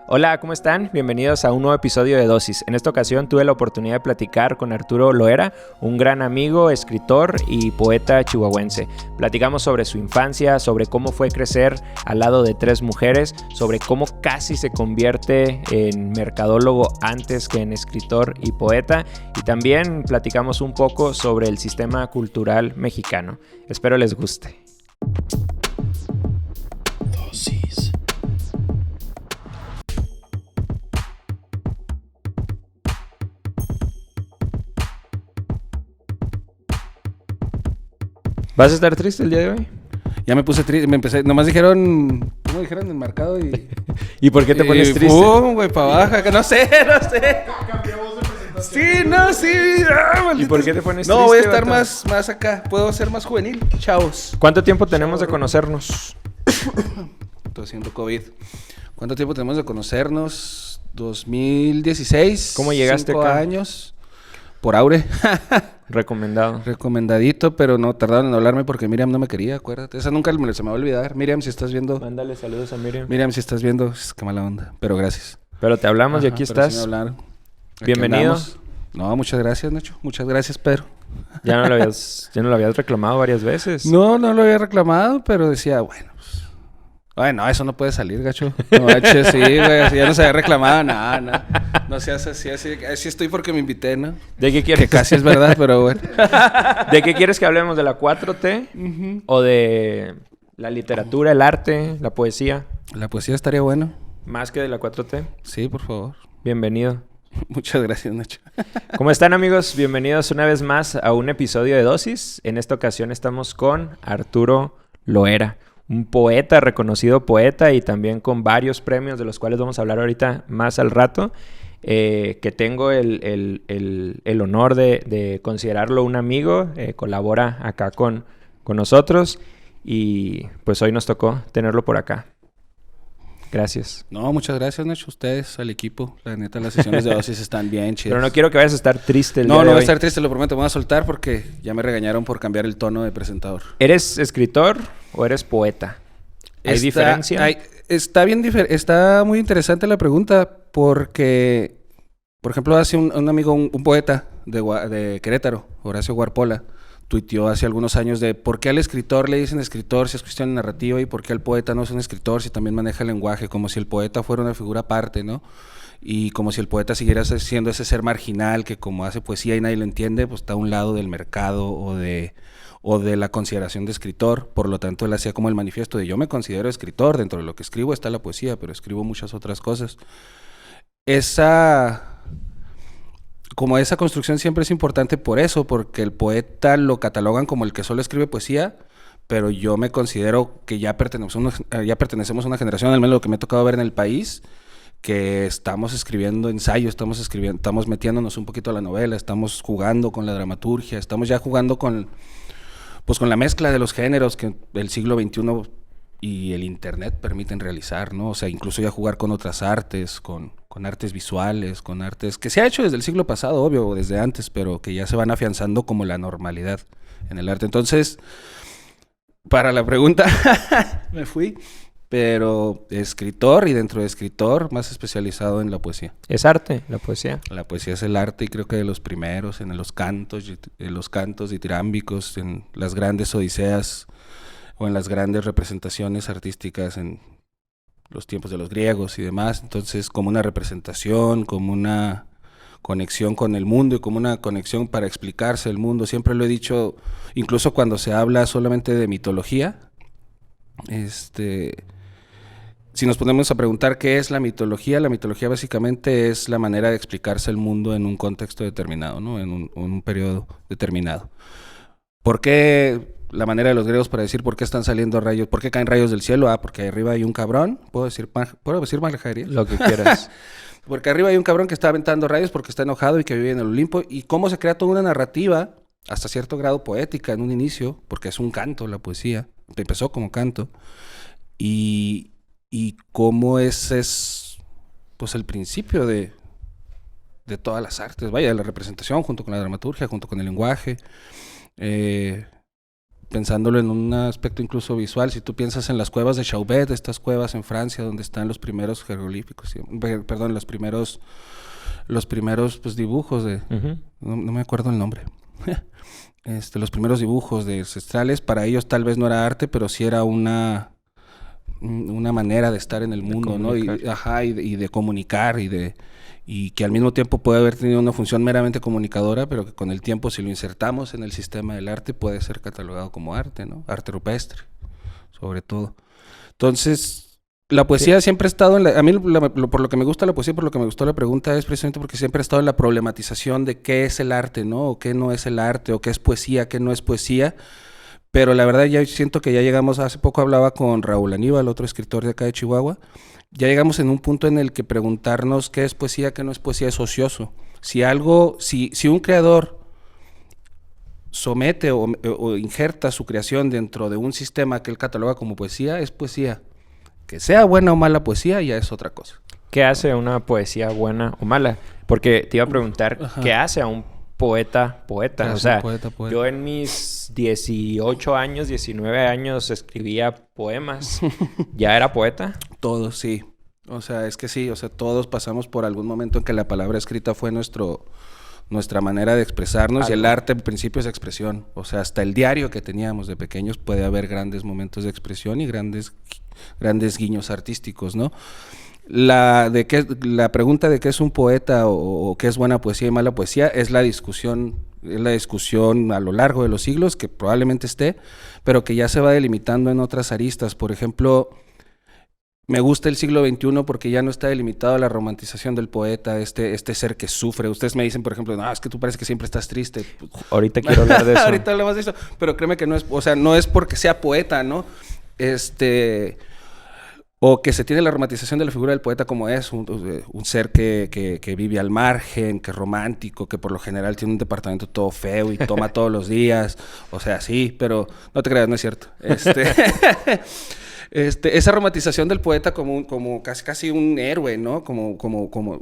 Hola, ¿cómo están? Bienvenidos a un nuevo episodio de Dosis. En esta ocasión tuve la oportunidad de platicar con Arturo Loera, un gran amigo, escritor y poeta chihuahuense. Platicamos sobre su infancia, sobre cómo fue crecer al lado de 3 mujeres, sobre cómo casi se convierte en mercadólogo antes que en escritor y poeta, y también platicamos un poco sobre el sistema cultural mexicano. Espero les guste. Dosis. ¿Vas a estar triste el día de hoy? Ya me puse triste, me empecé, nomás dijeron, ¿cómo dijeron? El marcado y... ¿Y por qué te pones triste? ¡Pum, güey, para abajo! Que no sé. Cambiamos de presentación. Sí, no, sí. ¿Y por qué te pones triste? No, voy a estar más acá. Puedo ser más juvenil, chavos. ¿Cuánto tiempo tenemos de conocernos? Estoy haciendo COVID. ¿Cuánto tiempo tenemos de conocernos? 2016. ¿Cómo llegaste 5 acá? años. Por Aure. Recomendado. Recomendadito, pero no tardaron en hablarme porque Miriam no me quería, acuérdate. Esa nunca se me va a olvidar. Miriam, si estás viendo. Mándale saludos a Miriam. Miriam, si estás viendo, es que mala onda. Pero gracias. Pero te hablamos y aquí pero estás. sí me hablaron. Aquí Bienvenido. andamos. No, muchas gracias, Nacho. Muchas gracias, Pedro. Ya no lo habías reclamado varias veces. No lo había reclamado, pero decía, bueno, pues... Bueno, eso no puede salir, gacho. No, gacho, sí, güey. Así ya no se había reclamado nada. No seas así. Así estoy porque me invité, ¿no? ¿De qué quieres? Que casi es verdad, pero bueno. ¿De qué quieres que hablemos? ¿De la 4T? Uh-huh. ¿O de la literatura, el arte, la poesía? La poesía estaría bueno. ¿Más que de la 4T? Sí, por favor. Bienvenido. Muchas gracias, Nacho. ¿Cómo están, amigos? Bienvenidos una vez más a un episodio de Dosis. En esta ocasión estamos con Arturo Loera, un poeta, reconocido poeta y también con varios premios de los cuales vamos a hablar ahorita más al rato. Que tengo el honor de considerarlo un amigo. Colabora acá con nosotros y pues hoy nos tocó tenerlo por acá. Gracias. No, muchas gracias, Nacho. Ustedes, al equipo. La neta, las sesiones de Dosis están bien chidas. Pero no quiero que vayas a estar triste el día No de voy hoy. a estar triste, lo prometo. Me voy a soltar porque ya me regañaron por cambiar el tono de presentador. ¿Eres escritor o eres poeta? ¿Hay diferencia? Está muy interesante la pregunta porque, por ejemplo, hace un amigo, un poeta de Querétaro, Horacio Guarpola, tuiteó hace algunos años de por qué al escritor le dicen escritor si es cuestión de narrativa y por qué al poeta no es un escritor si también maneja el lenguaje, como si el poeta fuera una figura aparte, ¿no? Y como si el poeta siguiera siendo ese ser marginal que como hace poesía y nadie lo entiende, pues está a un lado del mercado o de la consideración de escritor. Por lo tanto, él hacía como el manifiesto de yo me considero escritor, dentro de lo que escribo está la poesía, pero escribo muchas otras cosas. Esa construcción siempre es importante por eso, porque el poeta lo catalogan como el que solo escribe poesía, pero yo me considero que ya pertenecemos a una generación, al menos lo que me ha tocado ver en el país, que estamos escribiendo ensayo, estamos metiéndonos un poquito a la novela, estamos jugando con la dramaturgia, estamos ya jugando con la mezcla de los géneros que el siglo XXI y el internet permiten realizar, ¿no? O sea, incluso ya jugar con otras artes, con artes visuales, con artes que se ha hecho desde el siglo pasado, obvio, o desde antes, pero que ya se van afianzando como la normalidad en el arte. Entonces, para la pregunta, me fui, pero escritor y dentro de escritor más especializado en la poesía. ¿Es arte, la poesía? La poesía es el arte y creo que de los primeros, en los cantos ditirámbicos, en las grandes odiseas o en las grandes representaciones artísticas en los tiempos de los griegos y demás. Entonces, como una representación, como una conexión con el mundo y como una conexión para explicarse el mundo. Siempre lo he dicho, incluso cuando se habla solamente de mitología, si nos ponemos a preguntar qué es la mitología básicamente es la manera de explicarse el mundo en un contexto determinado, ¿no? En un periodo determinado. ¿Por qué la manera de los griegos para decir por qué están saliendo rayos, por qué caen rayos del cielo? Porque arriba hay un cabrón, ¿puedo decir majaderías? Lo que quieras. Porque arriba hay un cabrón que está aventando rayos porque está enojado y que vive en el Olimpo, y cómo se crea toda una narrativa, hasta cierto grado poética en un inicio, porque es un canto la poesía, empezó como canto, y cómo ese es pues el principio de todas las artes, vaya, de la representación junto con la dramaturgia, junto con el lenguaje, pensándolo en un aspecto incluso visual, si tú piensas en las cuevas de Chauvet, estas cuevas en Francia donde están los primeros jeroglíficos, perdón, los primeros pues, dibujos de... No me acuerdo el nombre. Los primeros dibujos de ancestrales, para ellos tal vez no era arte, pero sí era una manera de estar en el mundo, ¿no? Y de comunicar y que al mismo tiempo puede haber tenido una función meramente comunicadora, pero que con el tiempo, si lo insertamos en el sistema del arte, puede ser catalogado como arte, ¿no? Arte rupestre, sobre todo. Entonces, la poesía siempre ha estado a mí por lo que me gusta la poesía, por lo que me gustó la pregunta, es precisamente porque siempre ha estado en la problematización de qué es el arte, ¿no? O qué no es el arte, o qué es poesía, qué no es poesía. Pero la verdad ya siento que ya llegamos, hace poco hablaba con Raúl Aníbal, otro escritor de acá de Chihuahua, ya llegamos en un punto en el que preguntarnos qué es poesía, qué no es poesía es ocioso. Si un creador somete o injerta su creación dentro de un sistema que él cataloga como poesía, es poesía. Que sea buena o mala poesía ya es otra cosa. ¿Qué hace una poesía buena o mala? Porque te iba a preguntar, ¿qué hace a un poeta? O sea, poeta. Yo en mis 18 años, 19 años escribía poemas. ¿Ya era poeta? Todos, sí. O sea, es que sí. O sea, todos pasamos por algún momento en que la palabra escrita fue nuestra manera de expresarnos. Y el arte en principio es expresión. O sea, hasta el diario que teníamos de pequeños puede haber grandes momentos de expresión y grandes guiños artísticos, ¿no? La pregunta de qué es un poeta o qué es buena poesía y mala poesía es la discusión a lo largo de los siglos, que probablemente esté, pero que ya se va delimitando en otras aristas. Por ejemplo, me gusta el siglo XXI porque ya no está delimitado a la romantización del poeta, este ser que sufre. Ustedes me dicen, por ejemplo, no, es que tú parece que siempre estás triste. Ahorita quiero hablar de eso. Ahorita hablamos de eso, pero créeme que no es porque sea poeta, ¿no? O que se tiene la romantización de la figura del poeta como es, un ser que vive al margen, que es romántico, que por lo general tiene un departamento todo feo y toma todos los días. O sea, sí, pero no te creas, no es cierto. Esa romantización del poeta como casi un héroe, ¿no? Como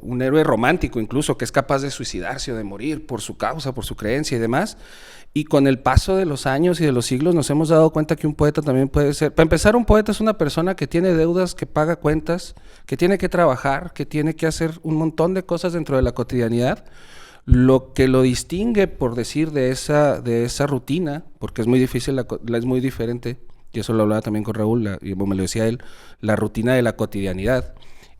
un héroe romántico incluso, que es capaz de suicidarse o de morir por su causa, por su creencia y demás. Y con el paso de los años y de los siglos nos hemos dado cuenta que un poeta también puede ser... Para empezar, un poeta es una persona que tiene deudas, que paga cuentas, que tiene que trabajar, que tiene que hacer un montón de cosas dentro de la cotidianidad. Lo que lo distingue, por decir, de esa rutina, porque es muy difícil, es muy diferente, y eso lo hablaba también con Raúl, y me lo decía él, la rutina de la cotidianidad,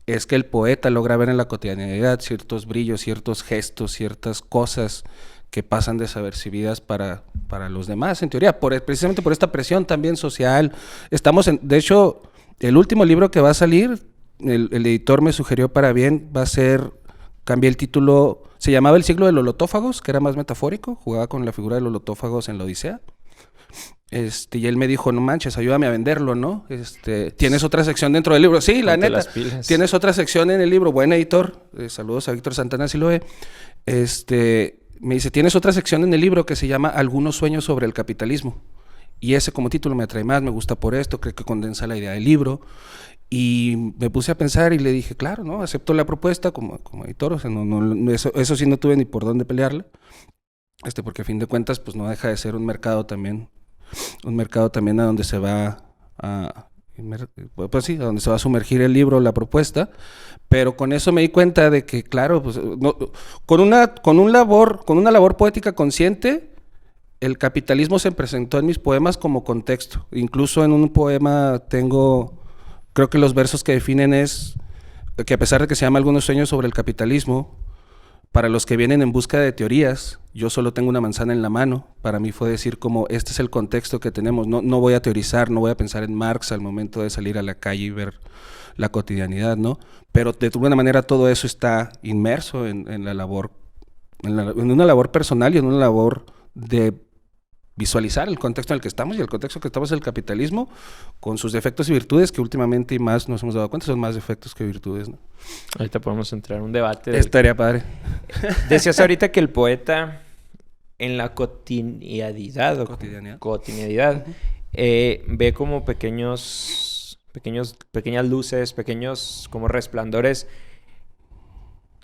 es que el poeta logra ver en la cotidianidad ciertos brillos, ciertos gestos, ciertas cosas que pasan desapercibidas para los demás, en teoría, precisamente por esta presión también social. De hecho, el último libro que va a salir, el editor me sugirió para bien, cambié el título, se llamaba El siglo de los lotófagos, que era más metafórico, jugaba con la figura de los lotófagos en la Odisea. Y él me dijo, no manches, ayúdame a venderlo, ¿no? Tienes otra sección dentro del libro. Sí, la neta. Tienes otra sección en el libro. Buen editor. Saludos a Víctor Santana, si lo ve. Me dice, tienes otra sección en el libro que se llama Algunos sueños sobre el capitalismo. Y ese como título me atrae más, me gusta por esto, creo que condensa la idea del libro. Y me puse a pensar y le dije, claro, ¿no? Acepto la propuesta como editor. O sea, eso sí no tuve ni por dónde pelearla. Porque a fin de cuentas, pues no deja de ser un mercado también a donde se va a donde se va a sumergir el libro, la propuesta, pero con eso me di cuenta de que, claro, pues, con una labor poética consciente, el capitalismo se presentó en mis poemas como contexto. Incluso en un poema creo que los versos que definen es que a pesar de que se llama Algunos sueños sobre el capitalismo, para los que vienen en busca de teorías, yo solo tengo una manzana en la mano. Para mí fue decir como, este es el contexto que tenemos. No voy a teorizar, no voy a pensar en Marx al momento de salir a la calle y ver la cotidianidad, ¿no? Pero de alguna manera todo eso está inmerso en la labor, en una labor personal y en una labor de visualizar el contexto en el que estamos, y el contexto que estamos es el capitalismo, con sus defectos y virtudes, que últimamente y más nos hemos dado cuenta son más defectos que virtudes, ¿no? Ahorita podemos entrar en un debate. Estaría padre. Decías ahorita que el poeta en la cotidianidad ve como pequeñas luces, pequeños como resplandores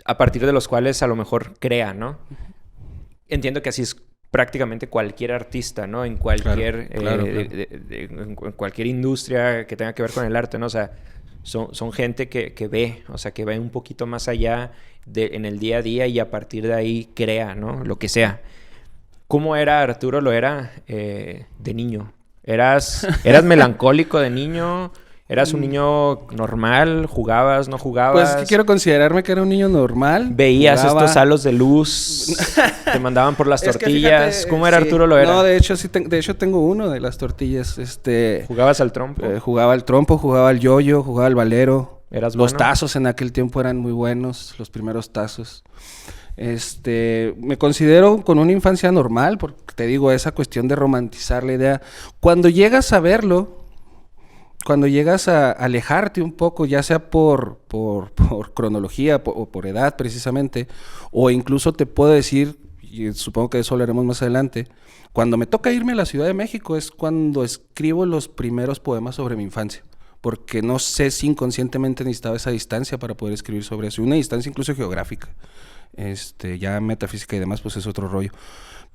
a partir de los cuales a lo mejor crea, ¿no? Entiendo que así es prácticamente cualquier artista, ¿no? En cualquier, claro. En cualquier industria que tenga que ver con el arte, ¿no? O sea, son gente que ve, o sea, que ve un poquito más allá en el día a día y a partir de ahí crea, ¿no? Lo que sea. ¿Cómo era Arturo Loera de niño? ¿Eras melancólico de niño? ¿Eras un niño normal? ¿Jugabas? ¿No jugabas? Pues que quiero considerarme que era un niño normal. ¿Veías Jugaba... estos halos de luz? ¿Te mandaban por las tortillas? Fíjate, ¿Cómo era sí. Arturo Loera? No, de hecho, de hecho tengo uno de las tortillas. ¿Jugabas al trompo? Jugaba al trompo, jugaba al yoyo, jugaba al valero. ¿Eras Los bueno? tazos en aquel tiempo eran muy buenos, los primeros tazos. Me considero con una infancia normal, porque te digo, esa cuestión de romantizar la idea. Cuando llegas a verlo, cuando llegas a alejarte un poco, ya sea por cronología o por edad precisamente, o incluso te puedo decir, y supongo que de eso hablaremos más adelante, cuando me toca irme a la Ciudad de México es cuando escribo los primeros poemas sobre mi infancia. Porque no sé si inconscientemente necesitaba esa distancia para poder escribir sobre eso, una distancia incluso geográfica. Ya metafísica y demás, pues es otro rollo.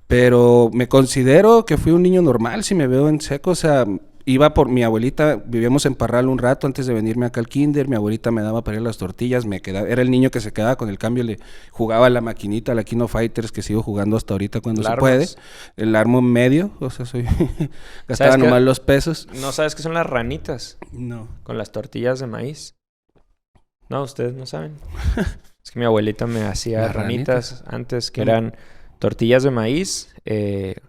Pero me considero que fui un niño normal, si me veo en seco, o sea, iba por mi abuelita, vivíamos en Parral un rato antes de venirme acá al kinder, mi abuelita me daba para ir a las tortillas, era el niño que se quedaba con el cambio, le jugaba a la maquinita, a la Kino Fighters, que sigo jugando hasta ahorita cuando se puede, el armo medio, o sea, gastaba nomás los pesos. ¿No sabes qué son las ranitas? No. Con las tortillas de maíz. No, ustedes no saben. Es que mi abuelita me hacía ranitas antes, que eran tortillas de maíz,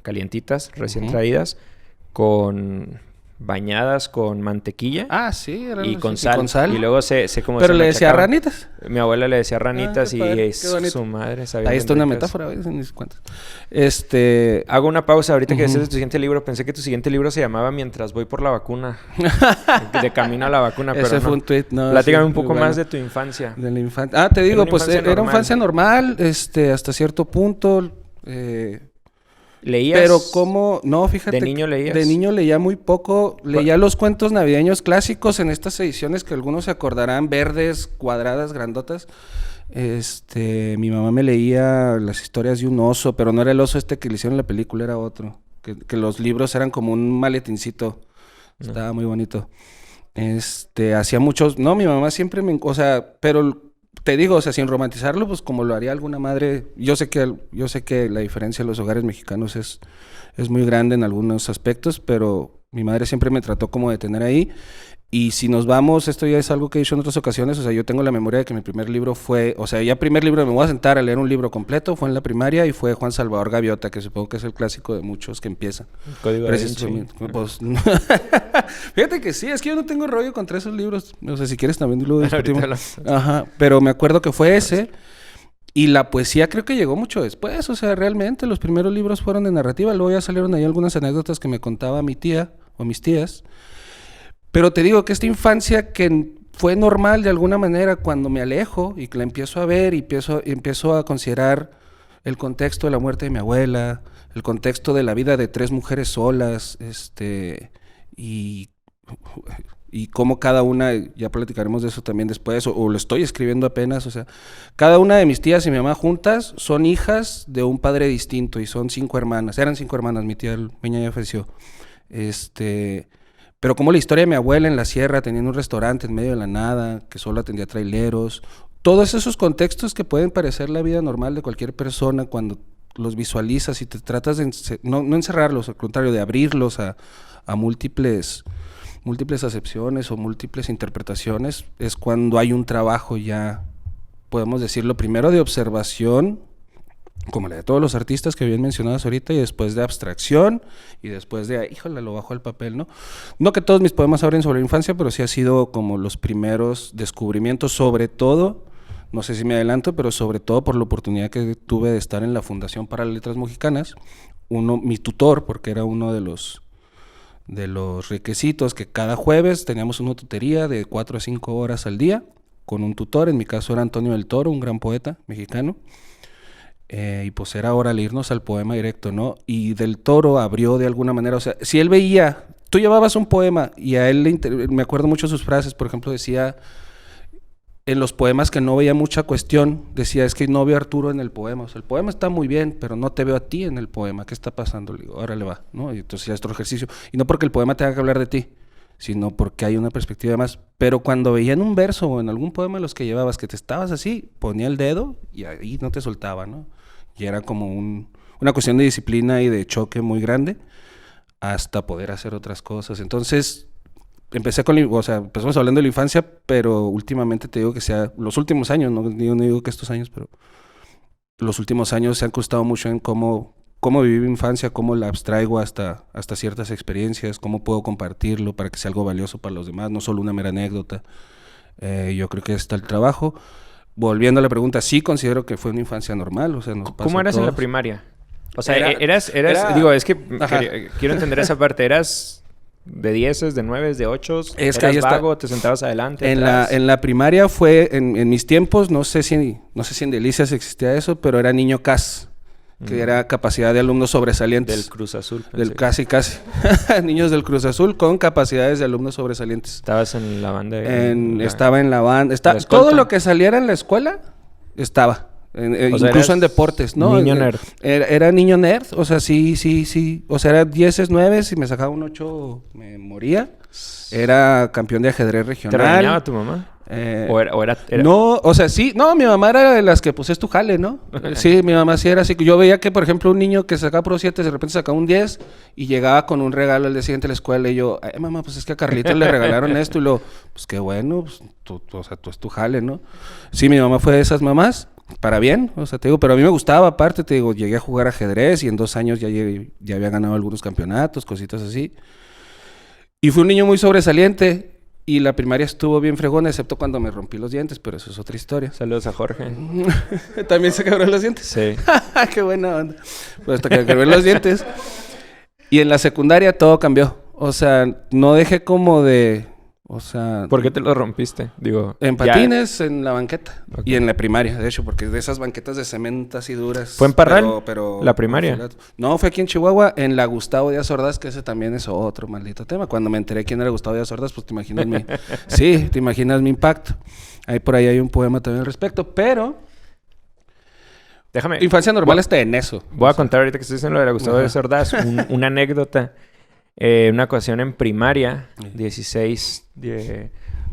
calientitas, recién traídas, bañadas con mantequilla. Ah, sí, y con sal. Y luego como pero le decía ranitas. Mi abuela le decía ranitas y su madre sabía. Ahí está una metáfora, ni sé cuántas. Hago una pausa. Ahorita que dices de tu siguiente libro, pensé que tu siguiente libro se llamaba Mientras voy por la vacuna. De camino a la vacuna, pero ese fue un tweet, no. Platícame un poco más de tu infancia. De la infancia. Te digo, pues era una infancia normal, hasta cierto punto. ¿Leías? Pero no, fíjate. ¿De niño leías? De niño leía muy poco. Leía los cuentos navideños clásicos en estas ediciones que algunos se acordarán, verdes, cuadradas, grandotas. Mi mamá me leía las historias de un oso, pero no era el oso que le hicieron en la película, era otro. Que los libros eran como un maletincito. Estaba muy bonito. Hacía muchos... No, mi mamá siempre pero... Te digo, o sea, sin romantizarlo, pues como lo haría alguna madre. Yo sé que la diferencia en los hogares mexicanos es muy grande en algunos aspectos, pero mi madre siempre me trató como de tener ahí. Y si nos vamos, esto ya es algo que he dicho en otras ocasiones, o sea, yo tengo la memoria de que mi primer libro fue, o sea, ya primer libro me voy a sentar a leer un libro completo, fue en la primaria y fue Juan Salvador Gaviota, que supongo que es el clásico de muchos que empiezan. Código Da Vinci. Pues, fíjate que sí, es que yo no tengo rollo contra esos libros, o sea, si quieres también lo discutimos. Ajá, pero me acuerdo que fue ese. Y la poesía creo que llegó mucho después, o sea, realmente los primeros libros fueron de narrativa, luego ya salieron ahí algunas anécdotas que me contaba mi tía o mis tías. Pero te digo que esta infancia que fue normal de alguna manera, cuando me alejo y que la empiezo a ver y empiezo a considerar el contexto de la muerte de mi abuela, el contexto de la vida de 3 mujeres solas, y cómo cada una, ya platicaremos de eso también después, o lo estoy escribiendo apenas, o sea, cada una de mis tías y mi mamá juntas son hijas de un padre distinto y son 5 hermanas, eran 5 hermanas, mi tía Meña ya falleció, pero como la historia de mi abuela en la sierra, teniendo un restaurante en medio de la nada, que solo atendía traileros, todos esos contextos que pueden parecer la vida normal de cualquier persona cuando los visualizas y te tratas de no encerrarlos, al contrario, de abrirlos a múltiples acepciones o múltiples interpretaciones, es cuando hay un trabajo ya, podemos decirlo, primero de observación, como la de todos los artistas que bien mencionados ahorita, y después de abstracción, y después de, híjole, lo bajo al papel, ¿no? No que todos mis poemas hablen sobre la infancia, pero sí ha sido como los primeros descubrimientos, sobre todo, no sé si me adelanto, pero sobre todo por la oportunidad que tuve de estar en la Fundación para las Letras Mexicanas, mi tutor, porque era uno de los requisitos, que cada jueves teníamos una tutoría de 4 a 5 horas al día, con un tutor, en mi caso era Antonio del Toro, un gran poeta mexicano, y pues era hora de irnos al poema directo, ¿no? Y del Toro abrió de alguna manera, o sea, si él veía, tú llevabas un poema y a él me acuerdo mucho sus frases, por ejemplo decía, en los poemas que no veía mucha cuestión, decía, es que no veo a Arturo en el poema. O sea, el poema está muy bien, pero no te veo a ti en el poema. ¿Qué está pasando? Le digo, órale va, ¿no? Y entonces ya es otro ejercicio. Y no porque el poema tenga que hablar de ti, sino porque hay una perspectiva más. Pero cuando veía en un verso o en algún poema los que llevabas que te estabas así, ponía el dedo y ahí no te soltaba, ¿no? Y era como una cuestión de disciplina y de choque muy grande hasta poder hacer otras cosas. Entonces, empezamos hablando de la infancia, pero últimamente te digo que los últimos años, no digo que estos años, pero los últimos años se han costado mucho en cómo viví mi infancia, cómo la abstraigo hasta ciertas experiencias, cómo puedo compartirlo para que sea algo valioso para los demás, no solo una mera anécdota. Yo creo que está el trabajo. Volviendo a la pregunta, sí considero que fue una infancia normal, o sea, ¿Cómo eras en la primaria? O sea, digo, es que quiero entender esa parte. ¿Eras de 10, de 9, de 8? ¿Eras vago? ¿Te sentabas adelante? En la primaria fue, en mis tiempos, no sé si en Delicias existía eso, pero era niño CAS, que era capacidad de alumnos sobresalientes. Del Cruz Azul. Casi. Niños del Cruz Azul con capacidades de alumnos sobresalientes. ¿Estabas en la banda? Estaba en la banda. Todo lo que saliera en la escuela, estaba. Incluso en deportes, ¿no? Niño nerd. Era niño nerd, o sea, sí. O sea, era 10, 9, si me sacaba un 8 me moría. Era campeón de ajedrez regional. ¿Te regañaba tu mamá? ¿O era? No, o sea, sí. No, mi mamá era de las que, pues, es tu jale, ¿no? Sí, mi mamá sí era así. Yo veía que, por ejemplo, un niño que sacaba pro 7, de repente sacaba un 10 y llegaba con un regalo el día siguiente a la escuela y yo, ay, mamá, pues es que a Carlitos le regalaron esto y pues qué bueno, pues, tú es tu jale, ¿no? Sí, mi mamá fue de esas mamás. Para bien, o sea, te digo, pero a mí me gustaba, aparte, te digo, llegué a jugar ajedrez y en 2 años ya había ganado algunos campeonatos, cositas así. Y fui un niño muy sobresaliente y la primaria estuvo bien fregona, excepto cuando me rompí los dientes, pero eso es otra historia. Saludos a Jorge. ¿También se quebró los dientes? Sí. Qué buena onda. Pues hasta que me quebré los dientes. Y en la secundaria todo cambió. O sea, no dejé como de... O sea... ¿Por qué te lo rompiste? Digo... En patines, en la banqueta. Okay. Y en la primaria, de hecho, porque es de esas banquetas de cemento así duras. ¿Fue en Parral? Pero ¿la primaria? No, fue aquí en Chihuahua, en la Gustavo Díaz Ordaz, que ese también es otro maldito tema. Cuando me enteré quién era Gustavo Díaz Ordaz, pues te imaginas Sí, te imaginas mi impacto. Por ahí hay un poema también al respecto, pero... Déjame... Infancia normal está en eso. Voy a contar ahorita que estoy diciendo lo de la Gustavo Díaz Ordaz, una anécdota. Una ocasión en primaria, 16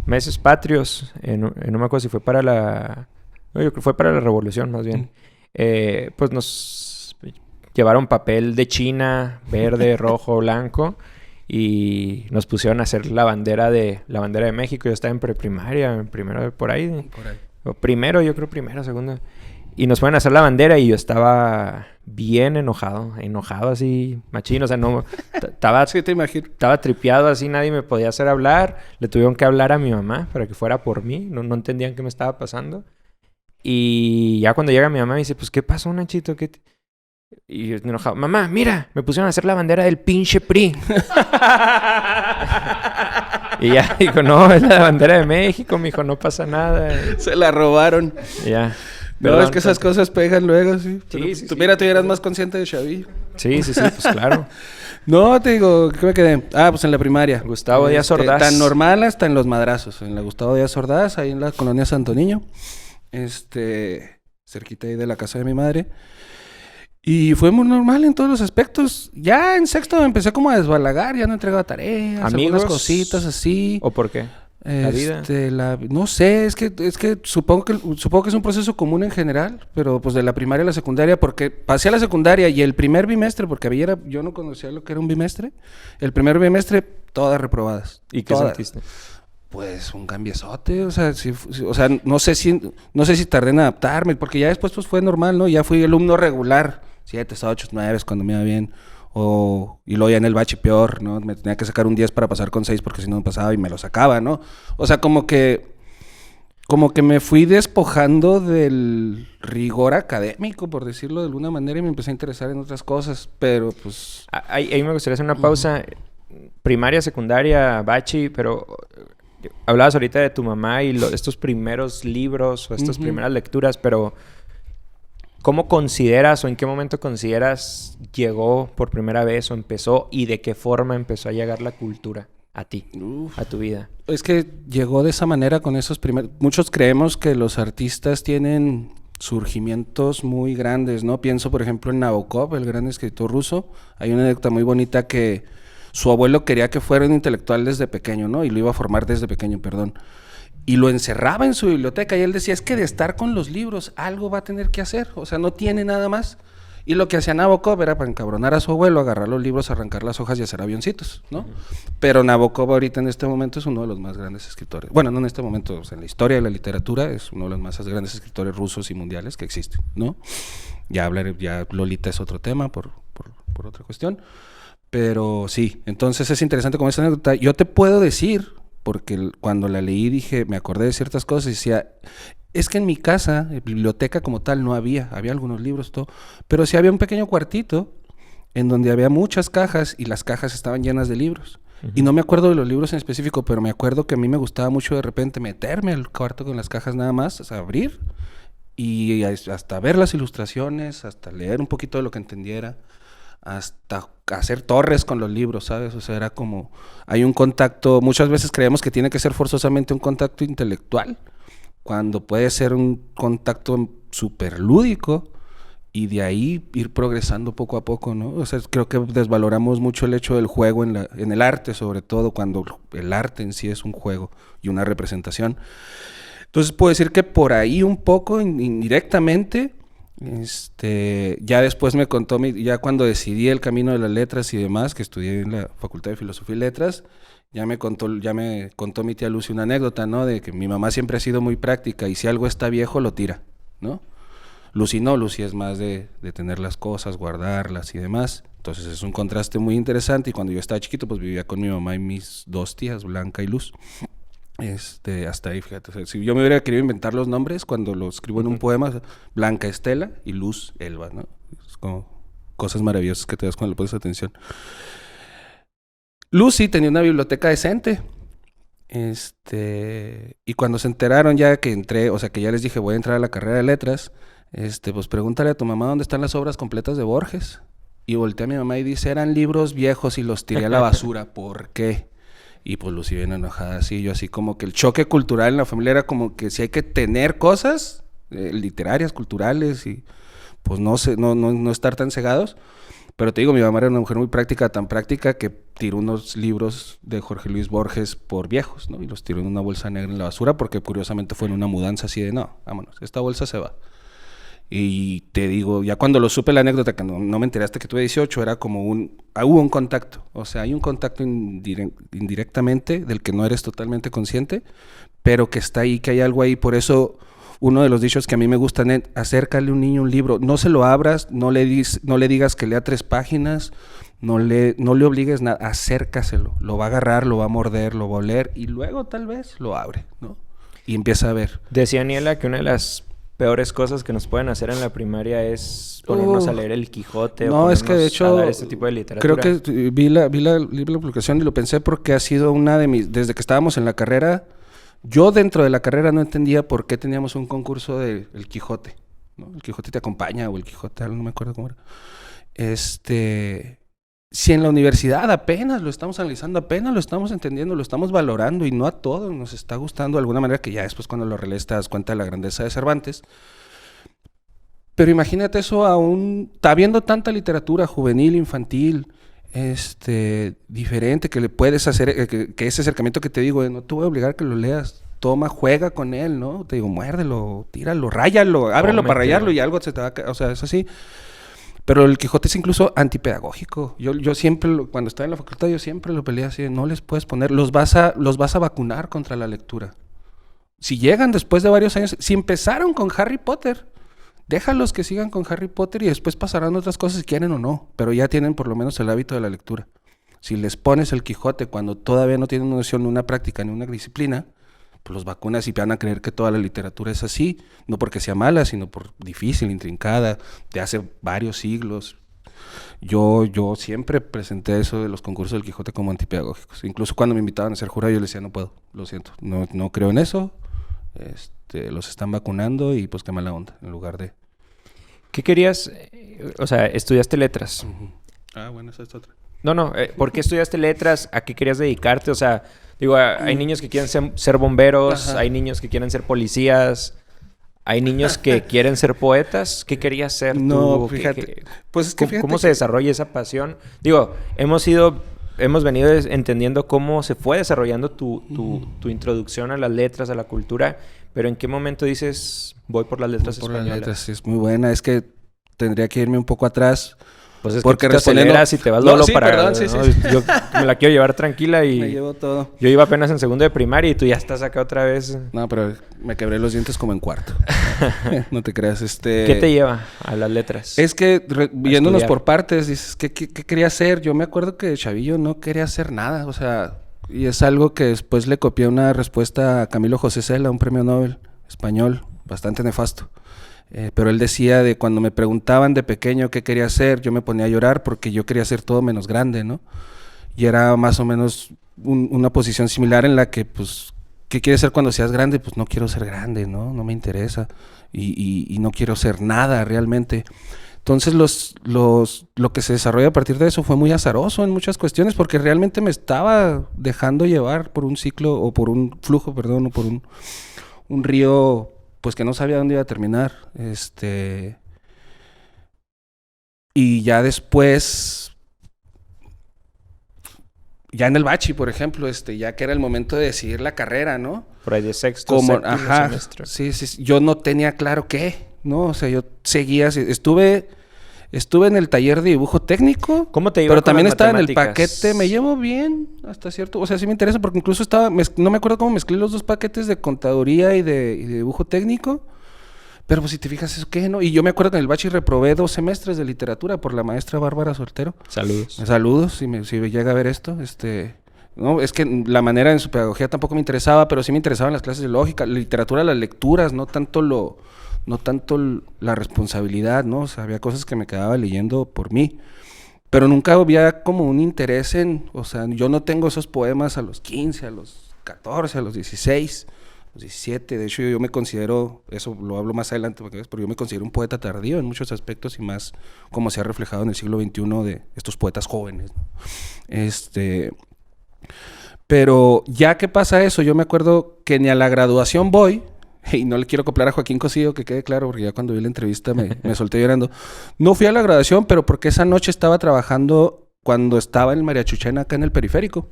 meses patrios, no me acuerdo si fue para la... No, yo creo que fue para la Revolución, más bien. Pues nos llevaron papel de China, verde, rojo, blanco, y nos pusieron a hacer la bandera de México. Yo estaba en preprimaria, primero por ahí. O primero, yo creo primero, segundo. Y nos fueron a hacer la bandera y yo estaba bien enojado así, machín. O sea, no... Estaba... Sí, te imagino. Estaba tripeado así, nadie me podía hacer hablar. Le tuvieron que hablar a mi mamá para que fuera por mí. No entendían qué me estaba pasando. Y ya cuando llega mi mamá me dice, pues, ¿qué pasó, Nachito? Y yo enojado, mamá, mira, me pusieron a hacer la bandera del pinche PRI. Y ya dijo, no, es la bandera de México, mijo, no pasa nada. Se la robaron. Y ya. Perdón, es que esas cosas pegan luego, sí. Sí, mira, tú ya eras más consciente de Xavi. Sí, pues claro. No, te digo, ¿qué me quedé? Pues en la primaria. Gustavo Díaz Ordaz. Tan normal hasta en los madrazos. En la Gustavo Díaz Ordaz, ahí en la colonia Santo Niño. Cerquita ahí de la casa de mi madre. Y fue muy normal en todos los aspectos. Ya en sexto me empecé como a desbalagar, ya no entregaba tareas, algunas cositas así. ¿O por qué? ¿La vida? No sé, es que supongo que es un proceso común en general, pero pues de la primaria a la secundaria, porque pasé a la secundaria y el primer bimestre, porque yo no conocía lo que era un bimestre, el primer bimestre, todas reprobadas. ¿Y qué sentiste? Pues un cambiezote, o sea, no sé si tardé en adaptarme, porque ya después pues fue normal, ¿no? Ya fui alumno regular, 7, 8, 9 cuando me iba bien. Y luego ya en el bache peor, ¿no? Me tenía que sacar un 10 para pasar con 6 porque si no me pasaba y me lo sacaba, ¿no? O sea, como que me fui despojando del rigor académico, por decirlo de alguna manera, y me empecé a interesar en otras cosas, pero pues... Ahí me gustaría hacer una pausa. Primaria, secundaria, bachi, pero... Hablabas ahorita de tu mamá y estos primeros libros o estas primeras lecturas, pero... ¿Cómo consideras o en qué momento consideras llegó por primera vez o empezó y de qué forma empezó a llegar la cultura a ti, Uf. a tu vida? Es que llegó de esa manera con esos primeros... Muchos creemos que los artistas tienen surgimientos muy grandes, ¿no? Pienso, por ejemplo, en Nabokov, el gran escritor ruso. Hay una anécdota muy bonita que su abuelo quería que fuera un intelectual desde pequeño, ¿no? Y lo iba a formar desde pequeño, perdón. Y lo encerraba en su biblioteca y él decía, es que de estar con los libros, algo va a tener que hacer. O sea, no tiene nada más. Y lo que hacía Nabokov era para encabronar a su abuelo, agarrar los libros, arrancar las hojas y hacer avioncitos, ¿no? Pero Nabokov ahorita en este momento es uno de los más grandes escritores. Bueno, no en este momento, o sea, en la historia de la literatura es uno de los más grandes escritores rusos y mundiales que existen, ¿no? Ya Lolita es otro tema por otra cuestión. Pero sí, entonces es interesante como esa anécdota. Yo te puedo decir, porque cuando la leí dije, me acordé de ciertas cosas y decía... Es que en mi casa, biblioteca como tal, no había algunos libros, todo, pero sí había un pequeño cuartito en donde había muchas cajas y las cajas estaban llenas de libros. Y no me acuerdo de los libros en específico, pero me acuerdo que a mí me gustaba mucho de repente meterme al cuarto con las cajas nada más, o sea, abrir y hasta ver las ilustraciones, hasta leer un poquito de lo que entendiera, hasta hacer torres con los libros, ¿sabes? O sea, era como, hay un contacto, muchas veces creemos que tiene que ser forzosamente un contacto intelectual, cuando puede ser un contacto súper lúdico y de ahí ir progresando poco a poco, ¿no? O sea, creo que desvaloramos mucho el hecho del juego en el arte, sobre todo cuando el arte en sí es un juego y una representación. Entonces puedo decir que por ahí un poco indirectamente, ya después me contó, ya cuando decidí el camino de las letras y demás, que estudié en la Facultad de Filosofía y Letras, ya me contó mi tía Lucy una anécdota, ¿no? De que mi mamá siempre ha sido muy práctica y si algo está viejo lo tira, ¿no? Lucy no, Lucy es más de tener las cosas, guardarlas y demás. Entonces es un contraste muy interesante y cuando yo estaba chiquito pues vivía con mi mamá y mis dos tías, Blanca y Luz. Hasta ahí, fíjate, o sea, si yo me hubiera querido inventar los nombres cuando lo escribo en un poema, Blanca Estela y Luz Elba, ¿no? Es como cosas maravillosas que te das cuando le pones atención. Lucy tenía una biblioteca decente. Y cuando se enteraron ya que entré, o sea, que ya les dije voy a entrar a la carrera de letras, pues pregúntale a tu mamá dónde están las obras completas de Borges. Y volteé a mi mamá y dice, eran libros viejos y los tiré a la basura, ¿por qué? Y pues Lucy bien enojada, así, yo así como que el choque cultural en la familia era como que si hay que tener cosas literarias, culturales y pues no estar tan cegados. Pero te digo, mi mamá era una mujer muy práctica, tan práctica que tiró unos libros de Jorge Luis Borges por viejos, ¿no? Y los tiró en una bolsa negra en la basura porque curiosamente fue en una mudanza así de, no, vámonos, esta bolsa se va. Y te digo, ya cuando lo supe la anécdota, que no me enteraste que tuve 18, era como hubo un contacto. O sea, hay un contacto indirectamente del que no eres totalmente consciente, pero que está ahí, que hay algo ahí. Por eso... Uno de los dichos que a mí me gustan es acércale a un niño un libro, no se lo abras, no le digas que lea 3 páginas, no le obligues nada, acércaselo, lo va a agarrar, lo va a morder, lo va a oler y luego tal vez lo abre, ¿no? Y empieza a ver. Decía Niela que una de las peores cosas que nos pueden hacer en la primaria es ponernos a leer el Quijote no, o es que de hecho, a dar este tipo de literatura. Creo que vi la publicación y lo pensé porque ha sido una de mis, desde que estábamos en la carrera. Yo dentro de la carrera no entendía por qué teníamos un concurso de El Quijote, ¿no? El Quijote te acompaña o El Quijote, no me acuerdo cómo era. Si en la universidad apenas lo estamos analizando, apenas lo estamos entendiendo, lo estamos valorando y no a todos nos está gustando de alguna manera que ya después cuando lo relees te das cuenta de la grandeza de Cervantes. Pero imagínate eso está viendo tanta literatura juvenil, infantil, diferente, que le puedes hacer, que ese acercamiento que te digo, no te voy a obligar a que lo leas, toma, juega con él, ¿no? Te digo, muérdelo, tíralo, ráyalo, ábrelo para rayarlo y algo se te va a... O sea, es así. Pero el Quijote es incluso antipedagógico. Yo siempre, cuando estaba en la facultad, yo siempre lo peleé así, no les puedes poner, los vas a vacunar contra la lectura. Si llegan después de varios años, si empezaron con Harry Potter, déjalos que sigan con Harry Potter y después pasarán otras cosas si quieren o no, pero ya tienen por lo menos el hábito de la lectura. Si les pones el Quijote cuando todavía no tienen una noción, ni una práctica, ni una disciplina, pues los vacunas y van a creer que toda la literatura es así, no porque sea mala, sino por difícil, intrincada, de hace varios siglos. Yo siempre presenté eso de los concursos del Quijote como antipedagógicos. Incluso cuando me invitaban a ser jurado, yo les decía, no puedo, lo siento, no creo en eso. Los están vacunando y pues qué mala onda, en lugar de... ¿Qué querías? O sea, estudiaste letras. Uh-huh. Bueno, esa es otra. No. ¿Por qué estudiaste letras? ¿A qué querías dedicarte? O sea, digo, hay niños que quieren ser bomberos, Ajá. hay niños que quieren ser policías, hay niños que quieren ser poetas. ¿Qué querías ser No, tú? fíjate. Pues es que fíjate ¿Cómo se desarrolla esa pasión? Digo, hemos venido entendiendo cómo se fue desarrollando tu introducción a las letras, a la cultura, pero ¿en qué momento dices, voy por las letras por las españolas? letras, es muy buena. Es que tendría que irme un poco atrás. Pues es Porque que tú te aceleras y te vas Lolo sí, para... perdón, sí. Yo me la quiero llevar tranquila y... Me llevo todo. Yo iba apenas en segundo de primaria y tú ya estás acá otra vez. No, pero me quebré los dientes como en cuarto. No te creas, ¿Qué te lleva a las letras? Es que, yéndonos estudiar. por partes, dices, ¿qué quería hacer? Yo me acuerdo que de chavillo no quería hacer nada, o sea... Y es algo que después le copié una respuesta a Camilo José Cela, un premio Nobel español, bastante nefasto. Pero él decía de cuando me preguntaban de pequeño qué quería hacer, yo me ponía a llorar porque yo quería ser todo menos grande, ¿no? Y era más o menos una posición similar en la que, pues, ¿qué quieres ser cuando seas grande? Pues no quiero ser grande, ¿no? No me interesa. Y no quiero ser nada realmente. Entonces lo que se desarrolla a partir de eso fue muy azaroso en muchas cuestiones porque realmente me estaba dejando llevar por un ciclo o por un flujo, perdón, o por un río pues que no sabía dónde iba a terminar. Y ya después, ya en el bachi, por ejemplo, ya que era el momento de decidir la carrera, ¿no? Por ahí de sexto, séptimo semestre. Sí. Yo no tenía claro qué, ¿no? O sea, yo seguía, estuve en el taller de dibujo técnico. ¿Cómo te iba Pero con también las estaba en el matemáticas? paquete. Me llevo bien hasta cierto... O sea, sí me interesa porque incluso no me acuerdo cómo mezclé los dos paquetes de contaduría y de dibujo técnico. Pero pues si te fijas, ¿eso qué, no? Y yo me acuerdo que en el bachi reprobé 2 semestres de literatura por la maestra Bárbara Soltero. Saludos. Saludos, si me llega a ver esto. No, es que la manera en su pedagogía tampoco me interesaba, pero sí me interesaban las clases de lógica, literatura, las lecturas, no tanto la responsabilidad, ¿no? O sea, había cosas que me quedaba leyendo por mí. Pero nunca había como un interés o sea, yo no tengo esos poemas a los 15, a los 14, a los 16, a los 17. De hecho, yo me considero, eso lo hablo más adelante, pero yo me considero un poeta tardío en muchos aspectos y más como se ha reflejado en el siglo XXI de estos poetas jóvenes, ¿no? Pero ya que pasa eso, yo me acuerdo que ni a la graduación voy, y no le quiero acoplar a Joaquín Cosío, que quede claro, porque ya cuando vi la entrevista me solté llorando. No fui a la graduación, pero porque esa noche estaba trabajando cuando estaba en Mariachuchena, acá en el periférico.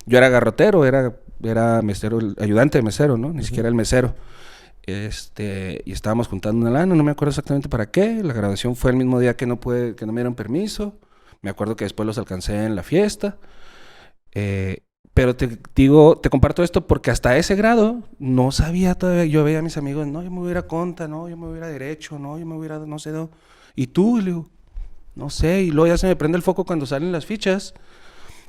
Yo era garrotero, era mesero, ayudante de mesero, ¿no? Ni siquiera el mesero. Y estábamos juntando una lana, no me acuerdo exactamente para qué. La graduación fue el mismo día que no me dieron permiso. Me acuerdo que después los alcancé en la fiesta. Pero te comparto esto porque hasta ese grado no sabía todavía. Yo veía a mis amigos, no, yo me voy a ir a Conta, no, yo me voy a ir a Derecho, no, yo me voy a ir a no sé dónde. ¿Y tú? Y le digo, no sé. Y luego ya se me prende el foco cuando salen las fichas.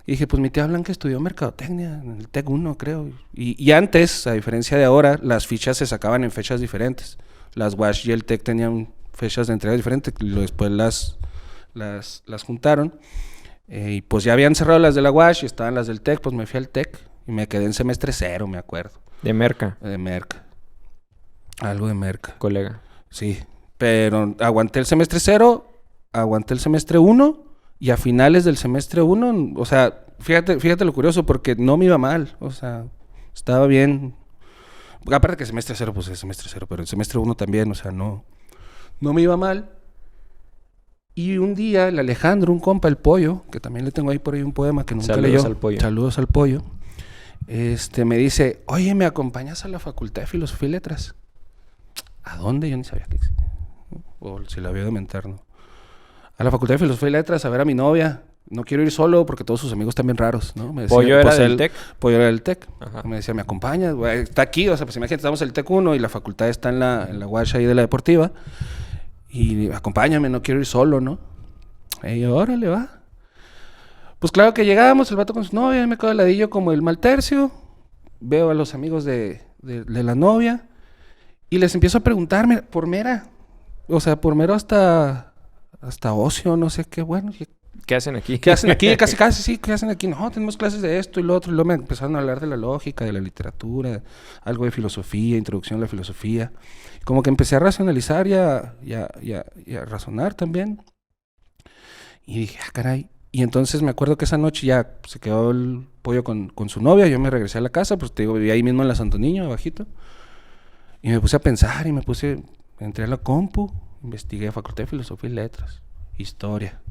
Y dije, pues mi tía Blanca estudió Mercadotecnia en el TEC 1, creo. Y antes, a diferencia de ahora, las fichas se sacaban en fechas diferentes. Las WASH y el TEC tenían fechas de entrega diferentes. Después las juntaron. Y pues ya habían cerrado las de la UASH y estaban las del TEC, pues me fui al TEC y me quedé en semestre 0, me acuerdo. ¿De Merca? De Merca. Algo de Merca. Colega. Sí, pero aguanté el semestre 0, aguanté el semestre 1 y a finales del semestre 1, o sea, fíjate lo curioso, porque no me iba mal, o sea, estaba bien. Aparte que semestre 0, pues es semestre 0, pero el semestre 1 también, o sea, no me iba mal. Y un día el Alejandro, un compa, el Pollo, que también le tengo ahí por ahí un poema que nunca leyó. Al Pollo. Saludos al Pollo. Me dice, oye, ¿me acompañas a la Facultad de Filosofía y Letras? ¿A dónde? Yo ni sabía que existía. O si la había de mentar, ¿no? A la Facultad de Filosofía y Letras a ver a mi novia. No quiero ir solo porque todos sus amigos están bien raros, ¿no? Me decía, ¿Pollo era del TEC? Pollo era del TEC. Ajá. Me decía, ¿me acompañas? Está aquí, o sea, pues imagínate, estamos en el TEC 1 y la facultad está en la UASH ahí de la deportiva. Y acompáñame, no quiero ir solo, ¿no? Y yo, órale, va. Pues claro que llegamos, el vato con su novia, me quedo al ladillo como el mal tercio. Veo a los amigos de la novia y les empiezo a preguntarme por mera. O sea, por mero hasta ocio, no sé qué, bueno. ¿Qué hacen aquí? ¿Qué hacen aquí? Casi, sí, ¿qué hacen aquí? No, tenemos clases de esto y lo otro. Y luego me empezaron a hablar de la lógica, de la literatura, algo de filosofía, introducción a la filosofía. Como que empecé a racionalizar y a razonar también. Y dije, caray, Y entonces me acuerdo que esa noche ya se quedó el pollo con su novia, yo me regresé a la casa, pues te digo, vivía ahí mismo en la Santo Niño, abajito. Y me puse a pensar y entré a la compu, investigué Facultad de Filosofía y Letras, Historia,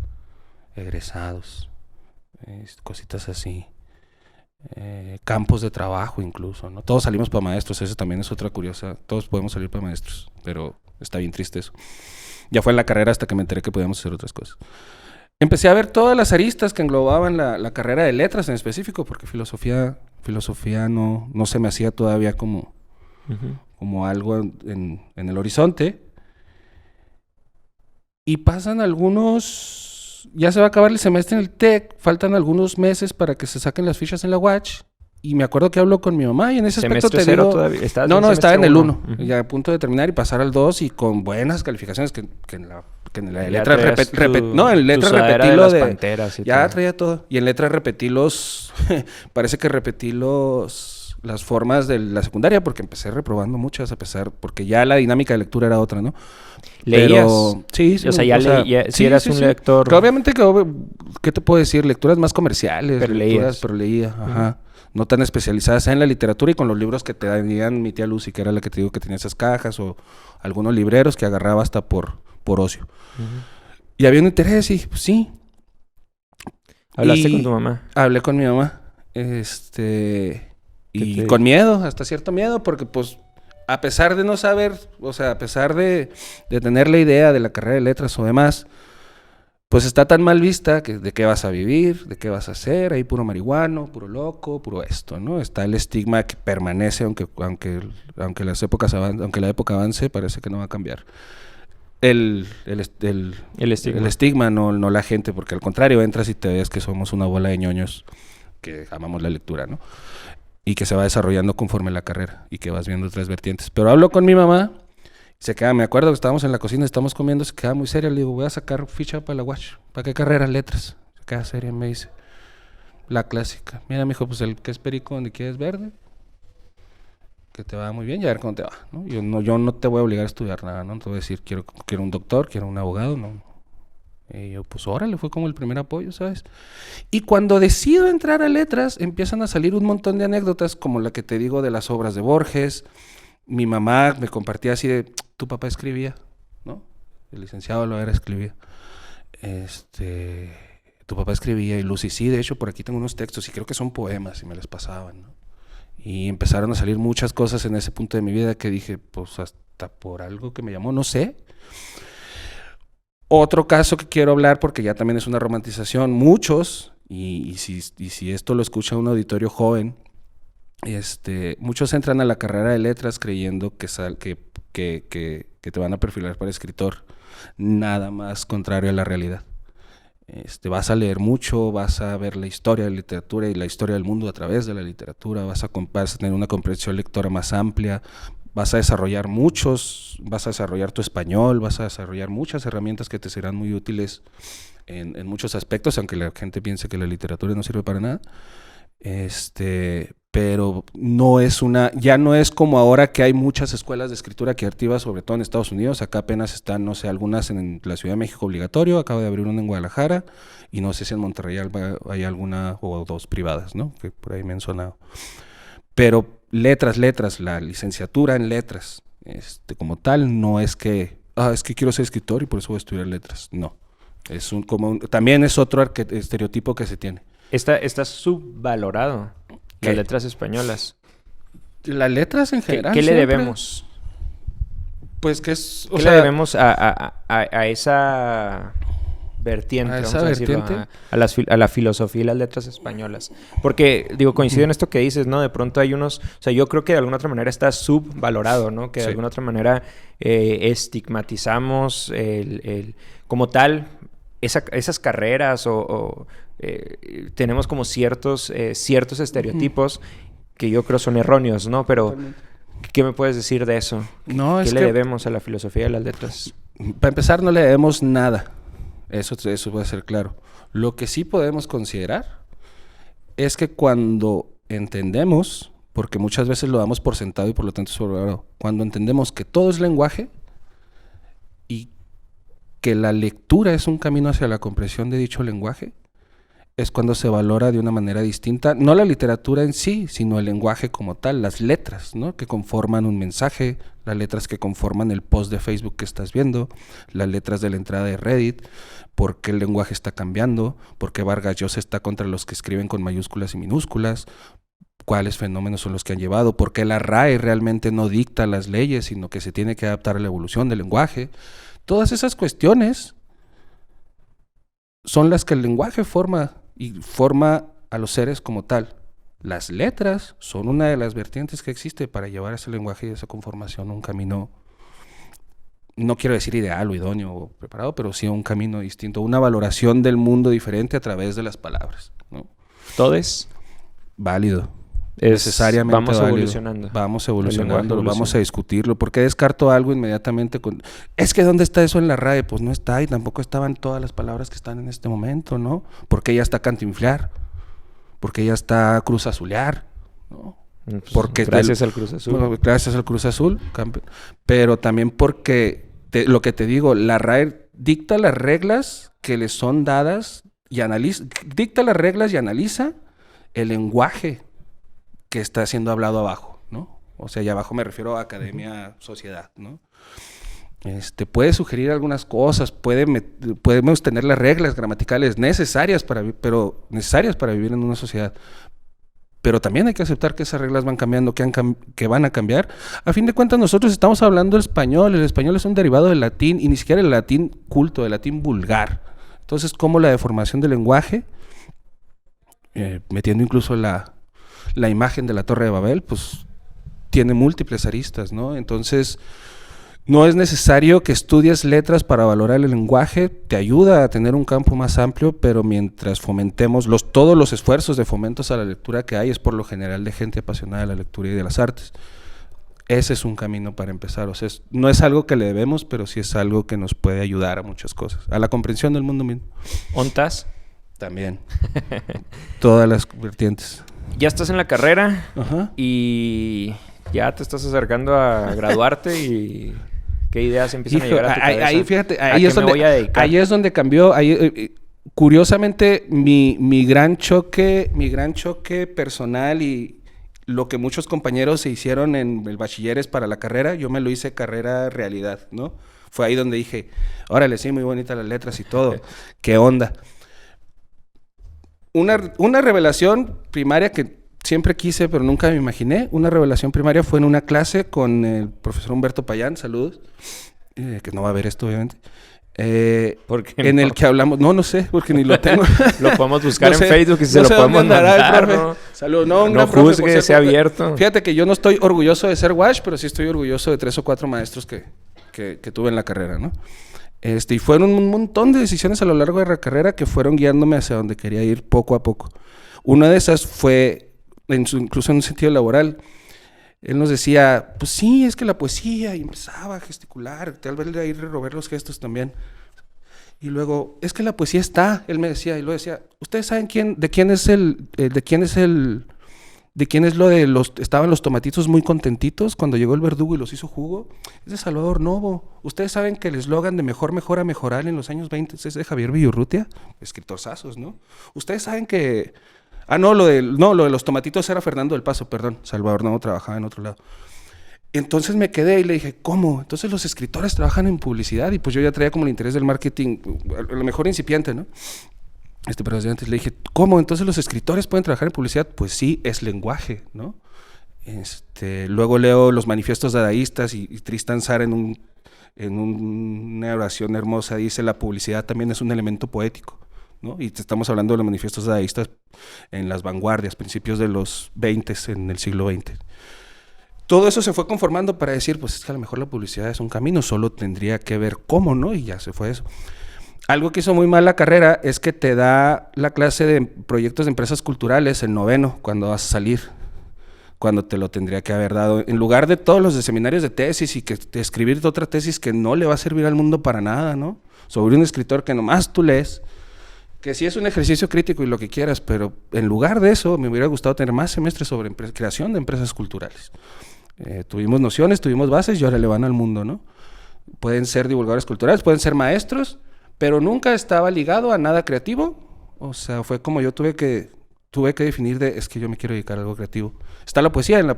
egresados, cositas así. Campos de trabajo incluso, ¿no? Todos salimos para maestros, eso también es otra curiosa. Todos podemos salir para maestros, pero está bien triste eso. Ya fue en la carrera hasta que me enteré que podíamos hacer otras cosas. Empecé a ver todas las aristas que englobaban la carrera de letras en específico, porque filosofía no se me hacía todavía como algo en el horizonte. Y pasan ya se va a acabar el semestre en el TEC, faltan algunos meses para que se saquen las fichas en la UACH. Y me acuerdo que hablo con mi mamá y en ese aspecto te digo... Todavía. No, estaba en el 1, ya a punto de terminar y pasar al 2 y con buenas calificaciones que en la letra en letra repetí lo de... Panteras y ya todo. Traía todo. Y en letra repetí parece que repetí las formas de la secundaria porque empecé reprobando muchas porque ya la dinámica de lectura era otra, ¿no? ¿Leías? Pero, sí. O sea, si eras un lector... Pero obviamente, ¿qué te puedo decir? Lecturas más comerciales. Pero leía, ajá. No tan especializadas en la literatura y con los libros que te darían mi tía Lucy, que era la que te digo que tenía esas cajas, o algunos libreros que agarraba hasta por ocio. Y había un interés y pues, sí. ¿Hablaste con tu mamá? Hablé con mi mamá. Y con miedo, hasta cierto miedo, porque pues a pesar de no saber, o sea, a pesar de tener la idea de la carrera de letras o demás, pues está tan mal vista que de qué vas a vivir, de qué vas a hacer, ahí puro marihuano, puro loco, puro esto, ¿no? Está el estigma que permanece aunque la época avance, parece que no va a cambiar. El estigma, no la gente, porque al contrario entras y te ves que somos una bola de ñoños que amamos la lectura, ¿no? Y que se va desarrollando conforme la carrera y que vas viendo otras vertientes. Pero hablo con mi mamá, me acuerdo que estábamos en la cocina, estamos comiendo, se queda muy seria, le digo, voy a sacar ficha para la UACH. ¿Para qué carrera? Letras. Se queda seria, me dice, la clásica. Mira, mijo, pues el que es perico donde quieres verde, que te va muy bien y a ver cómo te va, ¿no? Yo no te voy a obligar a estudiar nada, ¿no? No te voy a decir, quiero un doctor, quiero un abogado, ¿no? Y yo, pues órale, fue como el primer apoyo, ¿sabes? Y cuando decido entrar a letras, empiezan a salir un montón de anécdotas, como la que te digo de las obras de Borges. Mi mamá me compartía así de, tu papá escribía, ¿no? El licenciado Loera escribía. Tu papá escribía y Lucy, sí, de hecho por aquí tengo unos textos y creo que son poemas y me les pasaban, ¿no? Y empezaron a salir muchas cosas en ese punto de mi vida que dije, pues hasta por algo que me llamó, no sé. Otro caso que quiero hablar, porque ya también es una romantización, muchos, y si esto lo escucha un auditorio joven, muchos entran a la carrera de letras creyendo que te van a perfilar para escritor. Nada más contrario a la realidad. Vas a leer mucho, vas a ver la historia de la literatura y la historia del mundo a través de la literatura, vas a tener una comprensión lectora más amplia, vas a desarrollar tu español, vas a desarrollar muchas herramientas que te serán muy útiles en muchos aspectos, aunque la gente piense que la literatura no sirve para nada. Pero ya no es como ahora que hay muchas escuelas de escritura creativa, sobre todo en Estados Unidos. Acá apenas están, no sé, algunas en la Ciudad de México obligatorio, acaba de abrir una en Guadalajara, y no sé si en Monterrey hay alguna o dos privadas, ¿no? Que por ahí me han sonado. Pero letras, la licenciatura en letras, como tal, no es que, es que quiero ser escritor y por eso voy a estudiar letras. No, también es otro estereotipo que se tiene. Está subvalorado. Las letras españolas. Las letras en general. ¿Qué le debemos? Pues que es... ¿Qué le debemos a esa vertiente? ¿A esa vertiente? A la filosofía y las letras españolas. Porque, coincido en esto que dices, ¿no? De pronto hay unos... O sea, yo creo que de alguna otra manera está subvalorado, ¿no? Que de alguna otra manera estigmatizamos como tal esas carreras o tenemos como ciertos estereotipos que yo creo son erróneos, ¿no? Pero, ¿qué me puedes decir de eso? ¿Qué le debemos a la filosofía de las letras? Para empezar, no le debemos nada. Eso va a ser claro. Lo que sí podemos considerar es que cuando entendemos, porque muchas veces lo damos por sentado y por lo tanto es sobrevalorado, cuando entendemos que todo es lenguaje y que la lectura es un camino hacia la comprensión de dicho lenguaje, es cuando se valora de una manera distinta, no la literatura en sí, sino el lenguaje como tal, las letras, ¿no? Que conforman un mensaje, las letras que conforman el post de Facebook que estás viendo, las letras de la entrada de Reddit, por qué el lenguaje está cambiando, por qué Vargas Llosa está contra los que escriben con mayúsculas y minúsculas, cuáles fenómenos son los que han llevado, por qué la RAE realmente no dicta las leyes, sino que se tiene que adaptar a la evolución del lenguaje. Todas esas cuestiones son las que el lenguaje forma y forma a los seres como tal. Las letras son una de las vertientes que existe para llevar ese lenguaje y esa conformación a un camino, no quiero decir ideal o idóneo o preparado, pero sí un camino distinto, una valoración del mundo diferente a través de las palabras, ¿no? Todo es válido. Necesariamente vamos válido. Evolucionando. Vamos evolucionando, vamos a discutirlo. ¿Por qué descarto algo inmediatamente con... Es que ¿dónde está eso en la RAE? Pues no está y tampoco estaban todas las palabras que están en este momento, ¿no? Porque ya está cantinflear, porque ya está cruz azulear, ¿no? Porque gracias al Cruz Azul. Bueno, gracias al Cruz Azul, pero también porque lo que te digo, la RAE dicta las reglas que le son dadas y dicta las reglas y analiza el lenguaje que está siendo hablado abajo, ¿no? O sea, y abajo me refiero a academia, sociedad, ¿no? Puede sugerir algunas cosas, podemos tener las reglas gramaticales necesarias para vivir en una sociedad, pero también hay que aceptar que esas reglas van cambiando, que van a cambiar. A fin de cuentas, nosotros estamos hablando el español es un derivado del latín, y ni siquiera el latín culto, el latín vulgar. Entonces, ¿cómo la deformación del lenguaje, metiendo incluso la imagen de la Torre de Babel, pues tiene múltiples aristas, ¿no? Entonces, no es necesario que estudies letras para valorar el lenguaje, te ayuda a tener un campo más amplio, pero mientras fomentemos todos los esfuerzos de fomentos a la lectura que hay, es por lo general de gente apasionada de la lectura y de las artes. Ese es un camino para empezar, o sea, no es algo que le debemos, pero sí es algo que nos puede ayudar a muchas cosas, a la comprensión del mundo mismo. ¿Ontas? También. Todas las vertientes. Ya estás en la carrera. Ajá. Y ya te estás acercando a graduarte y ¿qué ideas empiezan a llegar a tu cabeza? Ahí, fíjate, ahí es donde cambió. Curiosamente, mi gran choque personal y lo que muchos compañeros se hicieron en el bachilleres para la carrera, yo me lo hice carrera realidad, ¿no? Fue ahí donde dije, órale, sí, muy bonitas las letras y todo. ¿Qué onda? Una revelación primaria que siempre quise, pero nunca me imaginé. Una revelación primaria fue en una clase con el profesor Humberto Payán, saludos, que no va a ver esto, obviamente. ¿Por qué en no? el que hablamos, no sé, porque ni lo tengo. Lo podemos buscar No sé, en Facebook y se no lo sé podemos dónde andará mandar, el profe. ¿no? Saludos, un No gran profe, juzgue, por cierto. sea abierto. Fíjate que yo no estoy orgulloso de ser Wash, pero sí estoy orgulloso de 3 o 4 maestros que tuve en la carrera, ¿no? Y fueron un montón de decisiones a lo largo de la carrera que fueron guiándome hacia donde quería ir poco a poco. Una de esas fue, incluso en un sentido laboral, él nos decía, pues sí, es que la poesía, y empezaba a gesticular, tal vez de ahí rerover los gestos también. Y luego, es que la poesía está, él me decía, y luego decía, ¿ustedes saben estaban los tomatitos muy contentitos cuando llegó el verdugo y los hizo jugo? Es de Salvador Novo. ¿Ustedes saben que el eslogan de mejor, mejora, mejorar en los años 20 es de Javier Villurrutia? Escritorzazos, ¿no? ¿Ustedes saben que... lo de los tomatitos era Fernando del Paso, perdón. Salvador Novo trabajaba en otro lado. Entonces me quedé y le dije, ¿cómo? Entonces los escritores trabajan en publicidad, y pues yo ya traía como el interés del marketing, a lo mejor incipiente, ¿no? Pero antes le dije, ¿cómo? Entonces los escritores pueden trabajar en publicidad. Pues sí, es lenguaje, ¿no? Luego leo los manifiestos dadaístas y Tristan Tzar en una oración hermosa dice, la publicidad también es un elemento poético, ¿no? Y te estamos hablando de los manifiestos dadaístas en las vanguardias, principios de los 20, en el siglo XX. Todo eso se fue conformando para decir, pues es que a lo mejor la publicidad es un camino, solo tendría que ver cómo, ¿no? Y ya se fue eso. Algo que hizo muy mal la carrera es que te da la clase de proyectos de empresas culturales en noveno, cuando vas a salir, cuando te lo tendría que haber dado. En lugar de todos los de seminarios de tesis y que escribirte otra tesis que no le va a servir al mundo para nada, ¿no? Sobre un escritor que nomás tú lees, que sí es un ejercicio crítico y lo que quieras, pero en lugar de eso me hubiera gustado tener más semestres sobre creación de empresas culturales. Tuvimos nociones, tuvimos bases y ahora le van al mundo, ¿no? Pueden ser divulgadores culturales, pueden ser maestros, pero nunca estaba ligado a nada creativo O sea, fue como yo tuve que definir es que yo me quiero dedicar a algo creativo. Está la poesía en la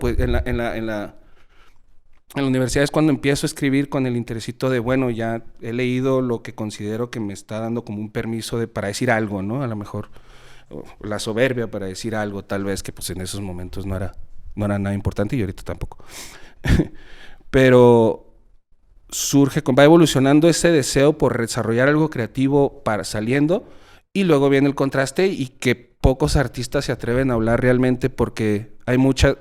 universidad, es cuando empiezo a escribir con el interesito de, bueno, ya he leído lo que considero que me está dando como un permiso para decir algo, ¿no? A lo mejor la soberbia para decir algo, tal vez, que pues en esos momentos no era nada importante y ahorita tampoco. Pero va evolucionando ese deseo por desarrollar algo creativo saliendo, y luego viene el contraste y que pocos artistas se atreven a hablar realmente, porque hay muchos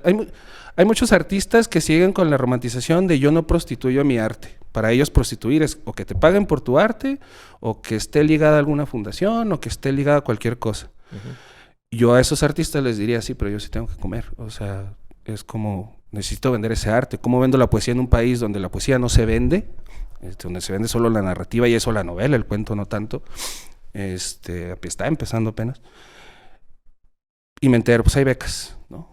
artistas que siguen con la romantización de yo no prostituyo mi arte. Para ellos prostituir es o que te paguen por tu arte, o que esté ligada a alguna fundación, o que esté ligada a cualquier cosa. Uh-huh. Yo a esos artistas les diría, sí, pero yo sí tengo que comer. O sea, es como, necesito vender ese arte. ¿Cómo vendo la poesía en un país donde la poesía no se vende? Donde se vende solo la narrativa y eso la novela, el cuento no tanto. Está empezando apenas. Y me entero, pues hay becas, ¿no?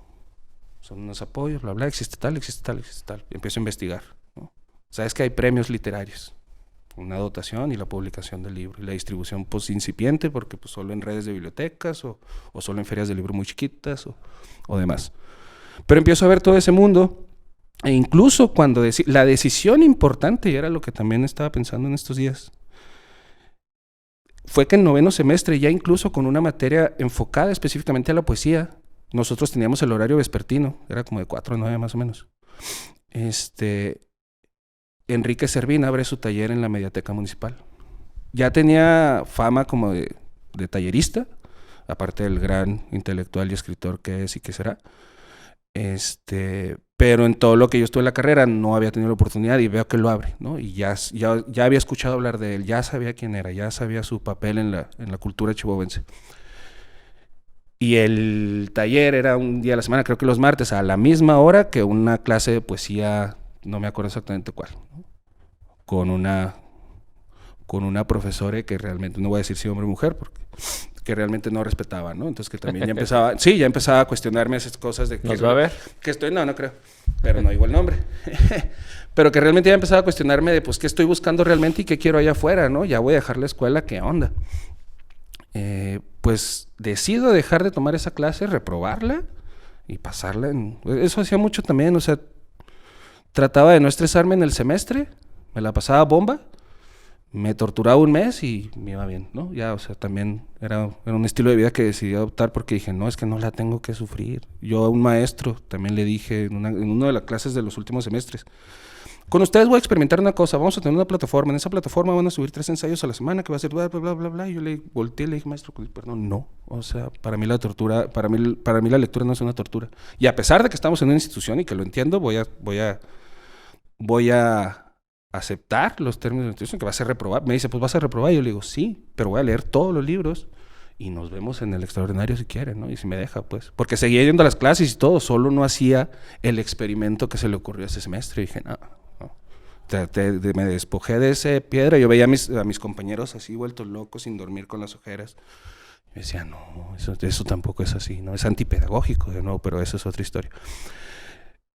Son unos apoyos, bla, bla, existe tal. Y empiezo a investigar, ¿no? Sabes que hay premios literarios, una dotación y la publicación del libro. Y la distribución, pues, incipiente, porque pues solo en redes de bibliotecas o solo en ferias de libro muy chiquitas o demás. Pero empiezo a ver todo ese mundo, e incluso cuando la decisión importante, y era lo que también estaba pensando en estos días, fue que en 9º semestre, ya incluso con una materia enfocada específicamente a la poesía, nosotros teníamos el horario vespertino, era como de 4 a 9 más o menos. Enrique Servín abre su taller en la Mediateca Municipal. Ya tenía fama como de tallerista, aparte del gran intelectual y escritor que es y que será. Pero en todo lo que yo estuve en la carrera no había tenido la oportunidad, y veo que lo abre, ¿no? Y ya había escuchado hablar de él, ya sabía quién era, ya sabía su papel en la cultura chihuahuense. Y el taller era un día a la semana, creo que los martes, a la misma hora que una clase de poesía, no me acuerdo exactamente cuál, ¿no? Con una profesora que realmente, no voy a decir si hombre o mujer, porque que realmente no respetaba, ¿no? Entonces que también ya empezaba a cuestionarme esas cosas de que... ¿Nos va a ver? Que estoy, no creo, pero no digo el nombre. Pero que realmente ya empezaba a cuestionarme de, pues, qué estoy buscando realmente y qué quiero allá afuera, ¿no? Ya voy a dejar la escuela, ¿qué onda? Pues decido dejar de tomar esa clase, reprobarla y pasarla Eso hacía mucho también, o sea, trataba de no estresarme en el semestre, me la pasaba bomba, me torturaba un mes y me iba bien, ¿no? Ya, o sea, también era un estilo de vida que decidí adoptar porque dije, no, es que no la tengo que sufrir. Yo a un maestro también le dije en una de las clases de los últimos semestres, con ustedes voy a experimentar una cosa, vamos a tener una plataforma, en esa plataforma van a subir 3 ensayos a la semana que va a ser bla, bla, bla, bla, bla. Y yo le volteé y le dije, maestro, perdón, no. O sea, para mí la tortura, para mí la lectura no es una tortura. Y a pesar de que estamos en una institución y que lo entiendo, voy a aceptar los términos de la institución, que va a ser reprobar. Me dice, pues vas a reprobar. Y yo le digo, sí, pero voy a leer todos los libros y nos vemos en el extraordinario si quieren, ¿no? Y si me deja, pues. Porque seguía yendo a las clases y todo, solo no hacía el experimento que se le ocurrió ese semestre. Y dije, no. Me despojé de esa piedra. Yo veía a mis compañeros así vueltos locos, sin dormir, con las ojeras. Y me decía, no, eso tampoco es así, ¿no? Es antipedagógico, de nuevo, pero eso es otra historia.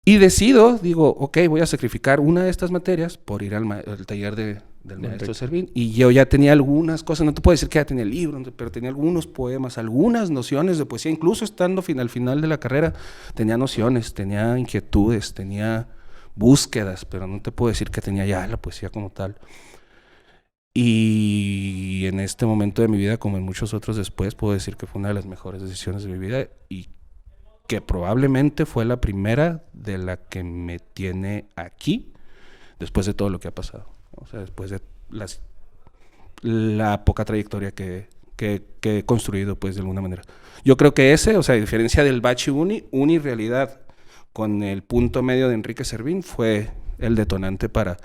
Y digo, ok, voy a sacrificar una de estas materias por ir al taller del maestro Servín. Y yo ya tenía algunas cosas, no te puedo decir que ya tenía el libro, pero tenía algunos poemas, algunas nociones de poesía. Incluso estando al final de la carrera, tenía nociones, tenía inquietudes, tenía búsquedas, pero no te puedo decir que tenía ya la poesía como tal. Y en este momento de mi vida, como en muchos otros después, puedo decir que fue una de las mejores decisiones de mi vida y que probablemente fue la primera de la que me tiene aquí después de todo lo que ha pasado. O sea, después de la poca trayectoria que he construido, pues, de alguna manera. Yo creo que o sea, a diferencia del Bachi Uni realidad con el punto medio de Enrique Servín fue el detonante para...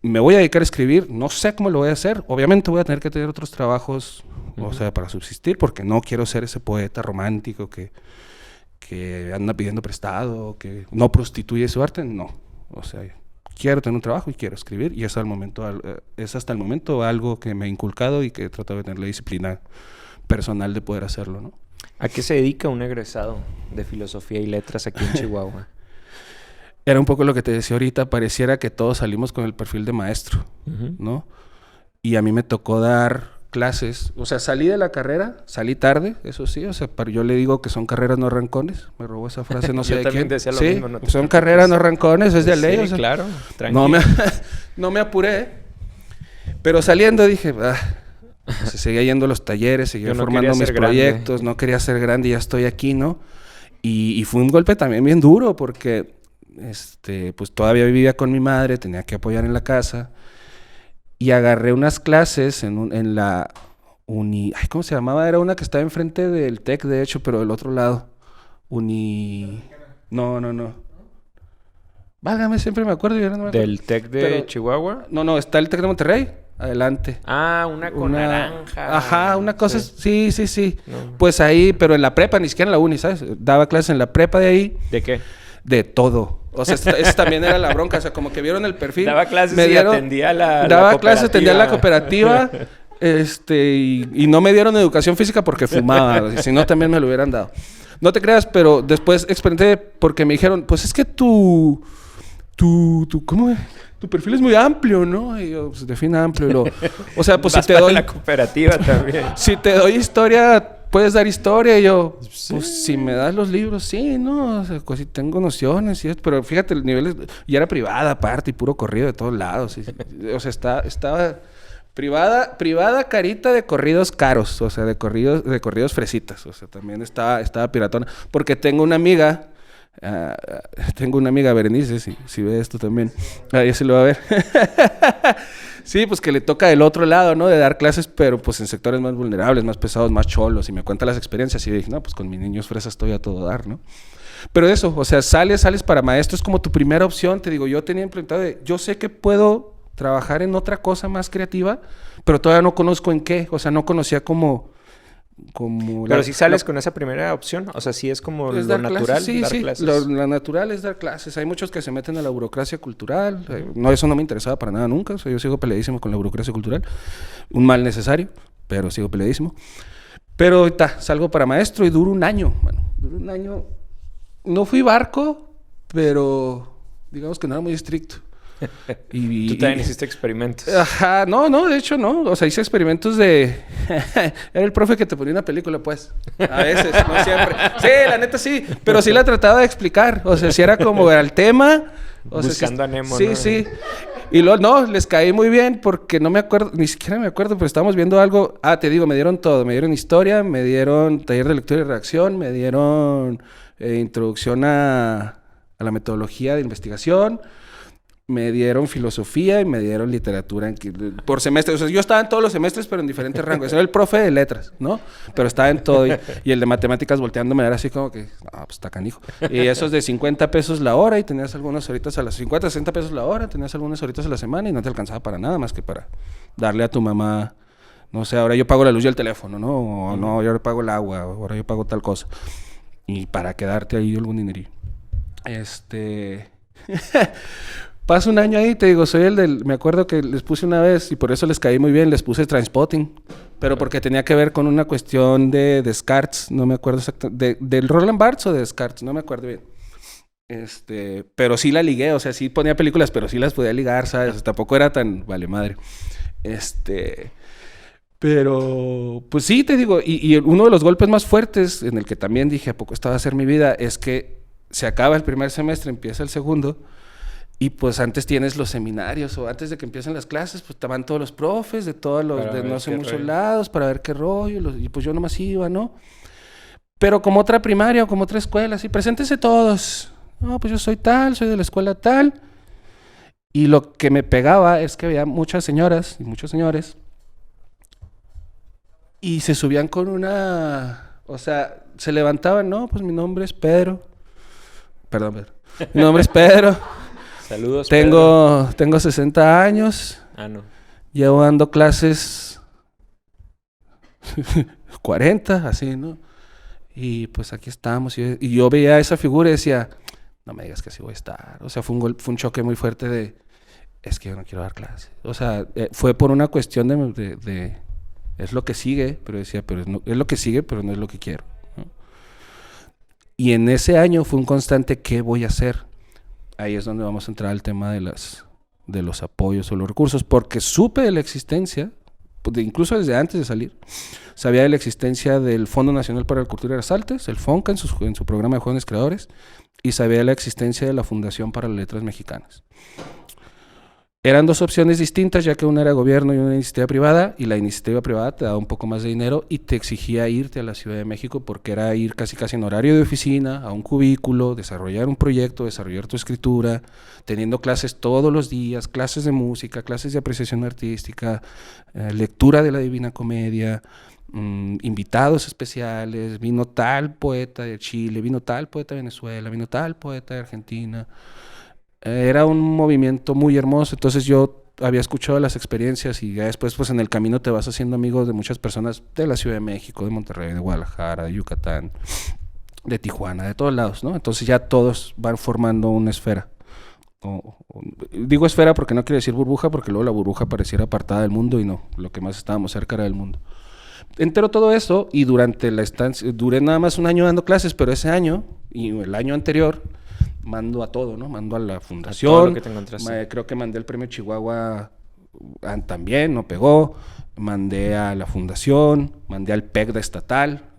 Me voy a dedicar a escribir, no sé cómo lo voy a hacer, obviamente voy a tener que tener otros trabajos, o sea, para subsistir, porque no quiero ser ese poeta romántico que anda pidiendo prestado, que no prostituye su arte, no. O sea, quiero tener un trabajo y quiero escribir, y es hasta el momento algo que me he inculcado y que he tratado de tener la disciplina personal de poder hacerlo, ¿no? ¿A qué se dedica un egresado de Filosofía y Letras aquí en Chihuahua? Era un poco lo que te decía ahorita, pareciera que todos salimos con el perfil de maestro, ¿no? Y a mí me tocó dar clases. O sea, salí de la carrera, salí tarde, eso sí. O sea, yo le digo que son carreras no rancones. Me robó esa frase, no sé Yo de también quién. decía lo Sí, mismo. No te son preocupes. carreras no rancones, es de ley. Sí, O sea, claro. Tranquilo. no me apuré. Pero saliendo dije, se seguía yendo a los talleres, seguía Yo no formando quería mis ser grande. proyectos, no quería ser grande y ya estoy aquí, ¿no? Y fue un golpe también bien duro porque pues todavía vivía con mi madre, tenía que apoyar en la casa y agarré unas clases en la ay, ¿cómo se llamaba? Era una que estaba enfrente del TEC, de hecho, pero del otro lado. No. Válgame, siempre me acuerdo. Yo no me acuerdo. ¿Del TEC de Chihuahua? No, está el TEC de Monterrey. Adelante. Ah, una con naranja. Ajá, una cosa. Sí. No. Pues ahí, pero en la prepa, ni siquiera en la uni, ¿sabes? Daba clases en la prepa de ahí. ¿De qué? De todo. O sea, esa también era la bronca. O sea, como que vieron el perfil. Daba clases y atendía la Daba clases, atendía la cooperativa. Y no me dieron educación física porque fumaba. Si no, también me lo hubieran dado. No te creas, pero después experimenté porque me dijeron, pues es que ¿cómo es? Tu perfil es muy amplio, ¿no? Y yo, pues define amplio. O sea, pues si te doy... la cooperativa también. Si te doy historia, puedes dar historia. Y yo, pues si me das los libros, sí, ¿no? O sea, pues sí tengo nociones. Pero fíjate, el nivel y era privada aparte y puro corrido de todos lados. O sea, estaba... Privada carita de corridos caros. O sea, de corridos fresitas. O sea, también estaba piratona. Porque tengo una amiga... Berenice, si ve esto también. Ella sí lo va a ver. Sí, pues que le toca del otro lado, ¿no? De dar clases, pero pues en sectores más vulnerables, más pesados, más cholos. Y me cuenta las experiencias y dije, no, pues con mis niños fresas estoy a todo dar, ¿no? Pero eso, o sea, sales para maestro, es como tu primera opción. Te digo, yo tenía implementado yo sé que puedo trabajar en otra cosa más creativa, pero todavía no conozco en qué. O sea, no conocía pero si sales con esa primera opción, o sea, sí es como es lo natural, dar clases. Lo natural es dar clases. Hay muchos que se meten a la burocracia cultural. Eso no me interesaba para nada nunca. O sea, yo sigo peleadísimo con la burocracia cultural. Un mal necesario, pero sigo peleadísimo. Pero ahorita salgo para maestro y duro un año. Bueno, duró un año. No fui barco, pero digamos que no era muy estricto. Tú también hiciste experimentos. Ajá, no, de hecho no. O sea, hice experimentos de... Era el profe que te ponía una película, pues. A veces, no siempre. Sí, la neta sí. Pero sí la trataba de explicar. O sea, si era como el tema... Buscando a Nemo, sí, ¿no? Sí. Y luego, no, les caí muy bien porque no me acuerdo, ni siquiera me acuerdo, pero estábamos viendo algo. Te digo, me dieron todo. Me dieron historia, me dieron taller de lectura y redacción, me dieron introducción a la metodología de investigación. Me dieron filosofía y me dieron literatura por semestre. O sea, yo estaba en todos los semestres, pero en diferentes rangos. Era el profe de letras, ¿no? Pero estaba en todo. Y el de matemáticas volteándome era así como que, pues está canijo. Y esos de 50 pesos la hora y tenías algunas horitas a las 50, 60 pesos la hora, tenías algunas horitas a la semana y no te alcanzaba para nada más que para darle a tu mamá, no sé, ahora yo pago la luz y el teléfono, ¿no? O no, yo ahora pago el agua, ahora yo pago tal cosa. Y para quedarte ahí algún dinerillo. Paso un año ahí, te digo, me acuerdo que les puse una vez, y por eso les caí muy bien, les puse Trainspotting, pero porque tenía que ver con una cuestión de Descartes, no me acuerdo exactamente, del Roland Barthes o de Descartes, no me acuerdo bien. Pero sí la ligué, o sea, sí ponía películas, pero sí las podía ligar, ¿sabes? Tampoco era tan vale madre. Pero, pues sí, te digo, y uno de los golpes más fuertes, en el que también dije, ¿a poco esta va a ser mi vida? Es que se acaba el primer semestre, empieza el segundo. Y pues antes tienes los seminarios o antes de que empiecen las clases, pues te van todos los profes de todos los de no sé muchos lados para ver qué rollo. Y pues yo nomás iba, ¿no? Pero como otra primaria o como otra escuela, así, preséntense todos. No, pues yo soy tal, soy de la escuela tal. Y lo que me pegaba es que había muchas señoras y muchos señores. Y se subían con una... O sea, se levantaban, no, pues mi nombre es Pedro. Perdón, Pedro. Mi nombre es Pedro. Saludos, Pedro. Tengo 60 años. No. Llevo dando clases 40, así, ¿no? Y pues aquí estamos. Y yo veía esa figura y decía, no me digas que así voy a estar. O sea, fue un choque muy fuerte de, es que yo no quiero dar clases. O sea, fue por una cuestión de es lo que sigue, pero decía, es lo que sigue, pero no es lo que quiero, ¿no? Y en ese año fue un constante, ¿qué voy a hacer? Ahí es donde vamos a entrar al tema de los apoyos o los recursos, porque supe de la existencia, incluso desde antes de salir. Sabía de la existencia del Fondo Nacional para la Cultura de las Artes, el FONCA, en su programa de jóvenes creadores, y sabía de la existencia de la Fundación para las Letras Mexicanas. Eran dos opciones distintas, ya que una era gobierno y una iniciativa privada, y la iniciativa privada te daba un poco más de dinero y te exigía irte a la Ciudad de México porque era ir casi en horario de oficina, a un cubículo, desarrollar un proyecto, desarrollar tu escritura, teniendo clases todos los días, clases de música, clases de apreciación artística, lectura de la Divina Comedia, invitados especiales, vino tal poeta de Chile, vino tal poeta de Venezuela, vino tal poeta de Argentina. Era un movimiento muy hermoso, entonces yo había escuchado las experiencias y ya después pues en el camino te vas haciendo amigos de muchas personas de la Ciudad de México, de Monterrey, de Guadalajara, de Yucatán, de Tijuana, de todos lados, ¿no? Entonces ya todos van formando una esfera. Digo esfera porque no quiero decir burbuja, porque luego la burbuja pareciera apartada del mundo y no, lo que más estábamos cerca era del mundo. Entero todo eso y durante la estancia, duré nada más un año dando clases, pero ese año y el año anterior mando a todo, ¿no? Mando a la fundación. A todo lo que te encontraste. Creo que mandé el premio Chihuahua también, no pegó. Mandé a la fundación, mandé al PEC de estatal.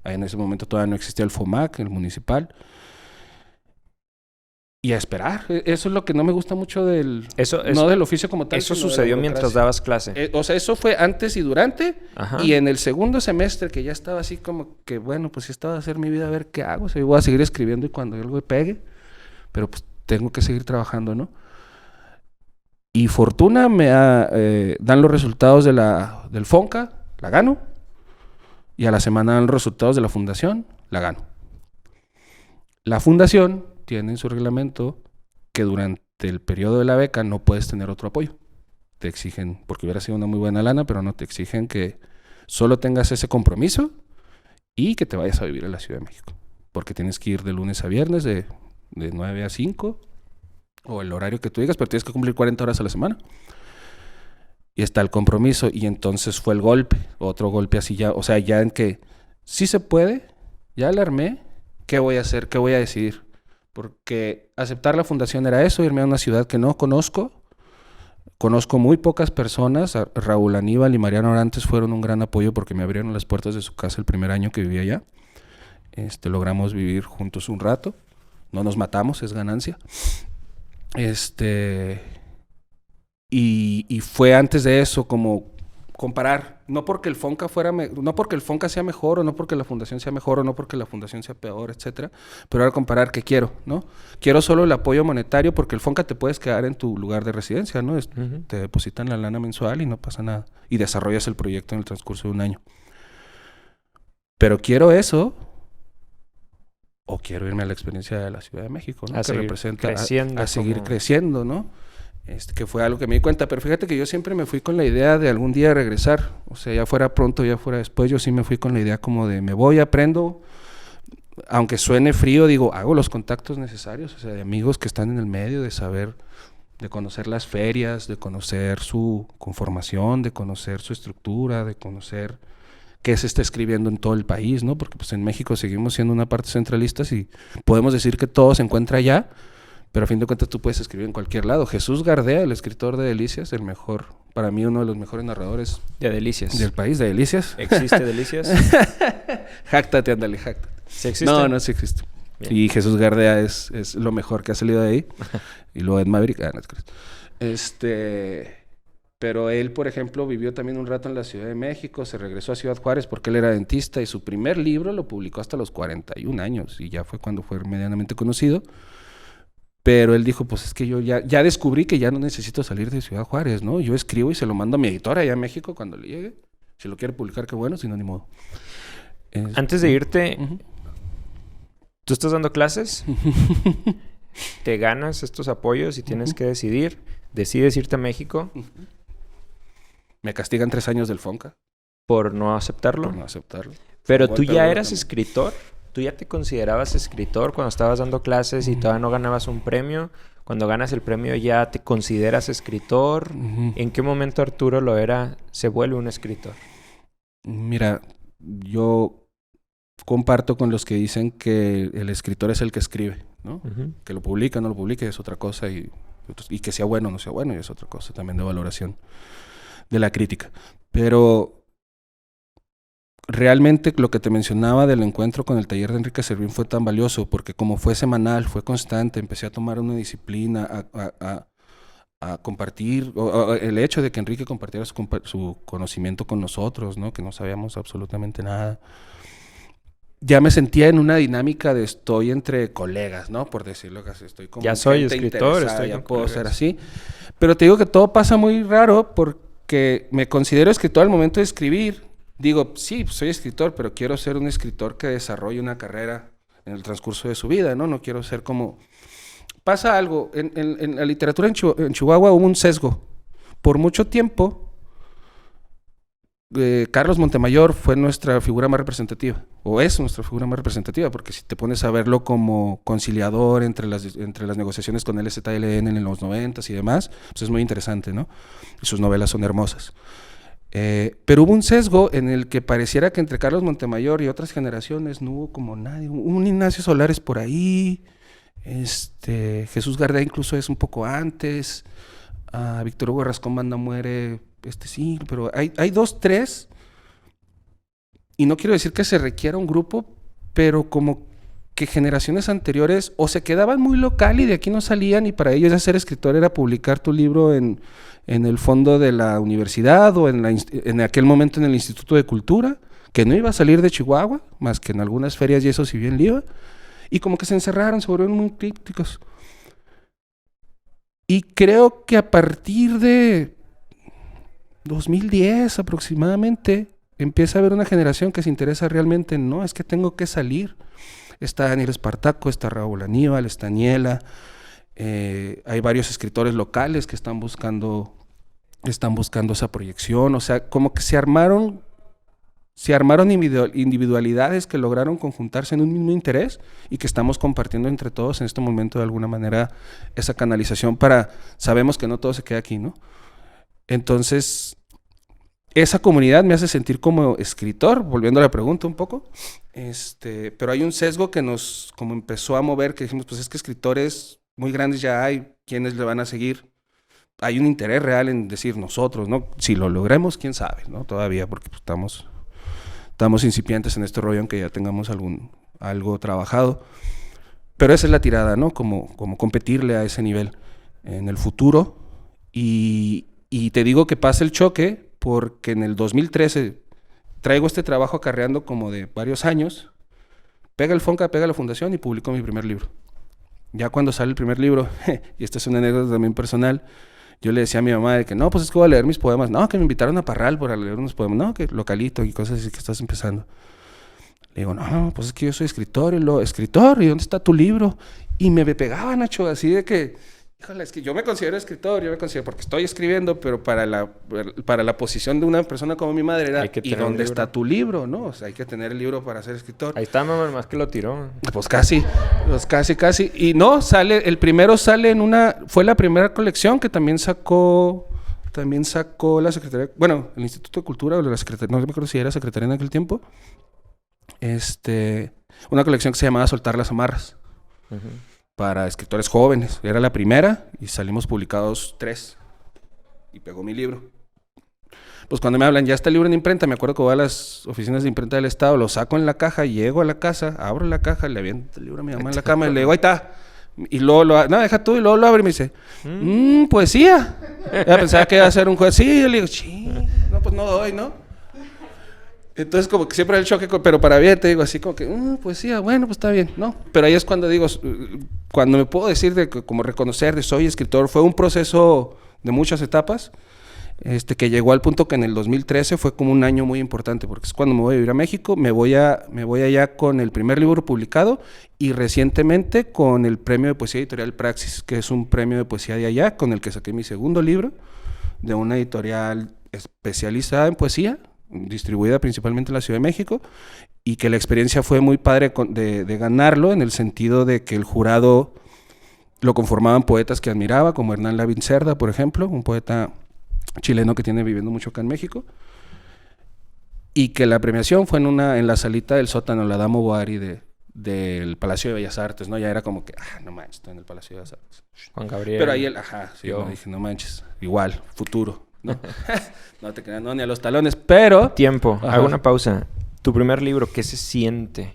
En ese momento todavía no existía el FOMAC, el municipal. Y a esperar. Eso es lo que no me gusta mucho no del oficio como tal. Eso sucedió mientras dabas clase. O sea, eso fue antes y durante. Ajá. Y en el segundo semestre, que ya estaba así como que, bueno, pues sí estaba a hacer mi vida, a ver qué hago. O sea, yo voy a seguir escribiendo y cuando algo me pegue. Pero pues tengo que seguir trabajando, ¿no? Y fortuna me dan los resultados del FONCA, la gano. Y a la semana dan los resultados de la fundación, la gano. La fundación tiene en su reglamento que durante el periodo de la beca no puedes tener otro apoyo. Te exigen, porque hubiera sido una muy buena lana, pero no, te exigen que solo tengas ese compromiso y que te vayas a vivir a la Ciudad de México. Porque tienes que ir de lunes a viernes de 9 a 5 o el horario que tú digas, pero tienes que cumplir 40 horas a la semana. Y está el compromiso y entonces fue el golpe, otro golpe así ya, o sea, ya en que sí se puede, ya la armé, ¿qué voy a hacer? ¿Qué voy a decidir? Porque aceptar la fundación era eso, irme a una ciudad que no conozco. Conozco muy pocas personas. Raúl Aníbal y Mariano Orantes fueron un gran apoyo porque me abrieron las puertas de su casa el primer año que vivía allá. Logramos vivir juntos un rato. No nos matamos, es ganancia. Y fue antes de eso como comparar, no porque el FONCA sea mejor o no porque la fundación sea mejor o no porque la fundación sea peor, etcétera, pero ahora comparar qué quiero, ¿no? Quiero solo el apoyo monetario porque el FONCA te puedes quedar en tu lugar de residencia, ¿no? Te depositan la lana mensual y no pasa nada y desarrollas el proyecto en el transcurso de un año. Pero quiero eso o quiero irme a la experiencia de la Ciudad de México, ¿no? Que representa a seguir creciendo, ¿no? Que fue algo que me di cuenta, pero fíjate que yo siempre me fui con la idea de algún día regresar, o sea, ya fuera pronto, ya fuera después, yo sí me fui con la idea como de me voy, aprendo, aunque suene frío, digo, hago los contactos necesarios, o sea, de amigos que están en el medio, de saber, de conocer las ferias, de conocer su conformación, de conocer su estructura, de conocer qué se está escribiendo en todo el país, ¿no? Porque pues en México seguimos siendo una parte centralista y podemos decir que todo se encuentra allá, pero a fin de cuentas tú puedes escribir en cualquier lado. Jesús Gardea, el escritor de Delicias, el mejor, para mí uno de los mejores narradores de Delicias del país, de Delicias. ¿Existe Delicias? Jáctate, ándale, jáctate. ¿Sí existe? No, sí existe. Bien. Y Jesús Gardea es lo mejor que ha salido de ahí. Y luego Ed Maverick, no te crees. Pero él, por ejemplo, vivió también un rato en la Ciudad de México, se regresó a Ciudad Juárez porque él era dentista y su primer libro lo publicó hasta los 41 años y ya fue cuando fue medianamente conocido. Pero él dijo, pues es que yo ya descubrí que ya no necesito salir de Ciudad Juárez, ¿no? Yo escribo y se lo mando a mi editora allá en México cuando le llegue. Si lo quiere publicar, qué bueno, si no, ni modo. Antes de irte, ¿tú estás dando clases? ¿Te ganas estos apoyos y tienes que decidir? ¿Decides irte a México? Me castigan 3 años del FONCA. ¿Por no aceptarlo? Por no aceptarlo. ¿Pero tú ya eras escritor? ¿Tú ya te considerabas escritor cuando estabas dando clases y todavía no ganabas un premio? Cuando ganas el premio ya te consideras escritor. ¿En qué momento Arturo Loera se vuelve un escritor? Mira, yo comparto con los que dicen que el escritor es el que escribe, ¿no? Que lo publica, no lo publique es otra cosa y que sea bueno o no sea bueno y es otra cosa también de valoración. de la crítica. Pero realmente lo que te mencionaba del encuentro con el taller de Enrique Servín fue tan valioso porque como fue semanal, fue constante, empecé a tomar una disciplina, a compartir, el hecho de que Enrique compartiera su conocimiento con nosotros, ¿no? Que no sabíamos absolutamente nada. Ya me sentía en una dinámica de estoy entre colegas, ¿no? Por decirlo así, estoy como ya soy escritor, estoy ya puedo ser así. Pero te digo que todo pasa muy raro porque me considero escritor al momento de escribir. Digo, sí, soy escritor, pero quiero ser un escritor que desarrolle una carrera en el transcurso de su vida, ¿no? No quiero ser como... Pasa algo, en la literatura en Chihuahua hubo un sesgo. Por mucho tiempo, Carlos Montemayor fue nuestra figura más representativa, o es nuestra figura más representativa, porque si te pones a verlo como conciliador entre las negociaciones con el ZLN en los 90s y demás, pues es muy interesante, ¿no? Y sus novelas son hermosas. Pero hubo un sesgo en el que pareciera que entre Carlos Montemayor y otras generaciones no hubo como nadie. Un Ignacio Solares por ahí, Jesús Gardea incluso es un poco antes, Víctor Hugo Rascón Banda muere sí, pero hay 2, 3, y no quiero decir que se requiera un grupo, pero como que generaciones anteriores o se quedaban muy local y de aquí no salían, y para ellos ya ser escritor era publicar tu libro en el fondo de la universidad o en aquel momento en el Instituto de Cultura, que no iba a salir de Chihuahua, más que en algunas ferias y eso si bien le iba, y como que se encerraron, se volvieron muy críticos. Y creo que a partir de 2010 aproximadamente empieza a haber una generación que se interesa realmente en, no, es que tengo que salir. Está Daniel Espartaco, está Raúl Aníbal, está Niela, hay varios escritores locales que están buscando esa proyección, o sea, como que se armaron individualidades que lograron conjuntarse en un mismo interés y que estamos compartiendo entre todos en este momento de alguna manera esa canalización sabemos que no todo se queda aquí, ¿no? Entonces, esa comunidad me hace sentir como escritor, volviendo a la pregunta un poco, pero hay un sesgo que nos como empezó a mover, que dijimos, pues es que escritores muy grandes ya hay, ¿quiénes le van a seguir? Hay un interés real en decir nosotros, ¿no? Si lo logremos, quién sabe, ¿no? Todavía, porque pues, estamos incipientes en este rollo, aunque ya tengamos algo trabajado. Pero esa es la tirada, ¿no? Como competirle a ese nivel en el futuro. Y te digo que pasa el choque porque en el 2013 traigo este trabajo acarreando como de varios años, pega el Fonca, pega la fundación y publico mi primer libro. Ya cuando sale el primer libro, y esta es una anécdota también personal, yo le decía a mi mamá de que no, pues es que voy a leer mis poemas. No, que me invitaron a Parral para leer unos poemas. No, que localito y cosas así que estás empezando. Le digo, no, pues es que yo soy escritor. ¿Y dónde está tu libro? Y me pegaba, Nacho, así de que, híjole, es que yo me considero escritor, porque estoy escribiendo, pero para la posición de una persona como mi madre era, ¿y dónde está tu libro? ¿No? O sea, hay que tener el libro para ser escritor. Ahí está, mamá, más que lo tiró. Pues casi. Y no, el primero sale fue la primera colección que también sacó la Secretaría, bueno, el Instituto de Cultura o la Secretaría, no me acuerdo si era Secretaría en aquel tiempo, una colección que se llamaba Soltar las Amarras. Uh-huh. Para escritores jóvenes. Era la primera y salimos publicados 3 y pegó mi libro. Pues cuando me hablan, ya está el libro en imprenta, me acuerdo que voy a las oficinas de imprenta del estado, lo saco en la caja, llego a la casa, abro la caja, le aviento el libro a mi mamá en la cama y le digo, ahí está. Y luego deja tú, y luego lo abre y me dice, poesía. Ya pensaba que iba a ser un juez. Sí, yo le digo, no, pues no doy, ¿no? Entonces como que siempre hay el choque, pero para bien te digo así como que, poesía, bueno, pues está bien, ¿no? Pero ahí es cuando digo, cuando me puedo decir como reconocer de soy escritor, fue un proceso de muchas etapas, que llegó al punto que en el 2013 fue como un año muy importante, porque es cuando me voy a vivir a México, me voy allá con el primer libro publicado y recientemente con el premio de poesía editorial Praxis, que es un premio de poesía de allá, con el que saqué mi segundo libro, de una editorial especializada en poesía, distribuida principalmente en la Ciudad de México, y que la experiencia fue muy padre de ganarlo, en el sentido de que el jurado lo conformaban poetas que admiraba, como Hernán Lavín Cerda, por ejemplo, un poeta chileno que tiene viviendo mucho acá en México, y que la premiación fue en la salita del sótano, la Damo Boari del Palacio de Bellas Artes, ¿no? Ya era como que, no manches, estoy en el Palacio de Bellas Artes. Juan Gabriel. Pero ahí yo dije, no manches, igual, futuro. No, no te creas, no, ni a los talones, pero... Tiempo, Ajá. hago una pausa. Tu primer libro, ¿qué se siente?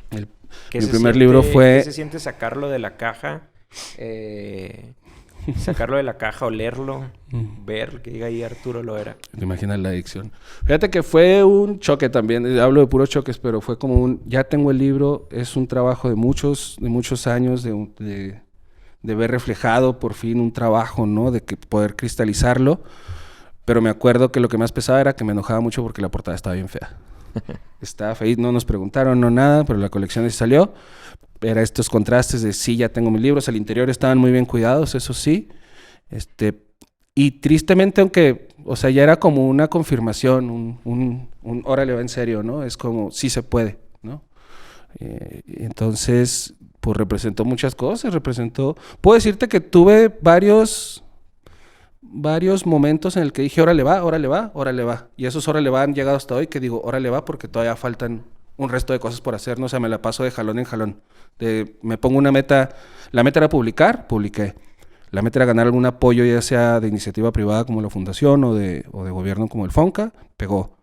Mi primer libro fue... ¿Qué se siente sacarlo de la caja? Sacarlo de la caja o leerlo, ver que diga ahí Arturo Loera. ¿Te imaginas la adicción? Fíjate que fue un choque también. Hablo de puros choques, pero fue como un... Ya tengo el libro, es un trabajo de muchos años de ver reflejado por fin un trabajo, ¿no? De que poder cristalizarlo. Pero me acuerdo que lo que más pesaba era que me enojaba mucho porque la portada estaba bien fea. Estaba fea, no nos preguntaron, no nada, pero la colección sí salió. Era estos contrastes de sí, ya tengo mis libros, al interior estaban muy bien cuidados, eso sí. Y tristemente, aunque, o sea, ya era como una confirmación, un órale, va en serio, ¿no? Es como, sí se puede, ¿no? Entonces, pues representó muchas cosas, puedo decirte que tuve varios momentos en el que dije, órale va, órale va, órale va. Y esos órale va han llegado hasta hoy que digo, órale va, porque todavía faltan un resto de cosas por hacer, ¿no? O sea, me la paso de jalón en jalón. Me pongo una meta, la meta era publicar, publiqué. La meta era ganar algún apoyo, ya sea de iniciativa privada como la Fundación o de gobierno como el FONCA, pegó.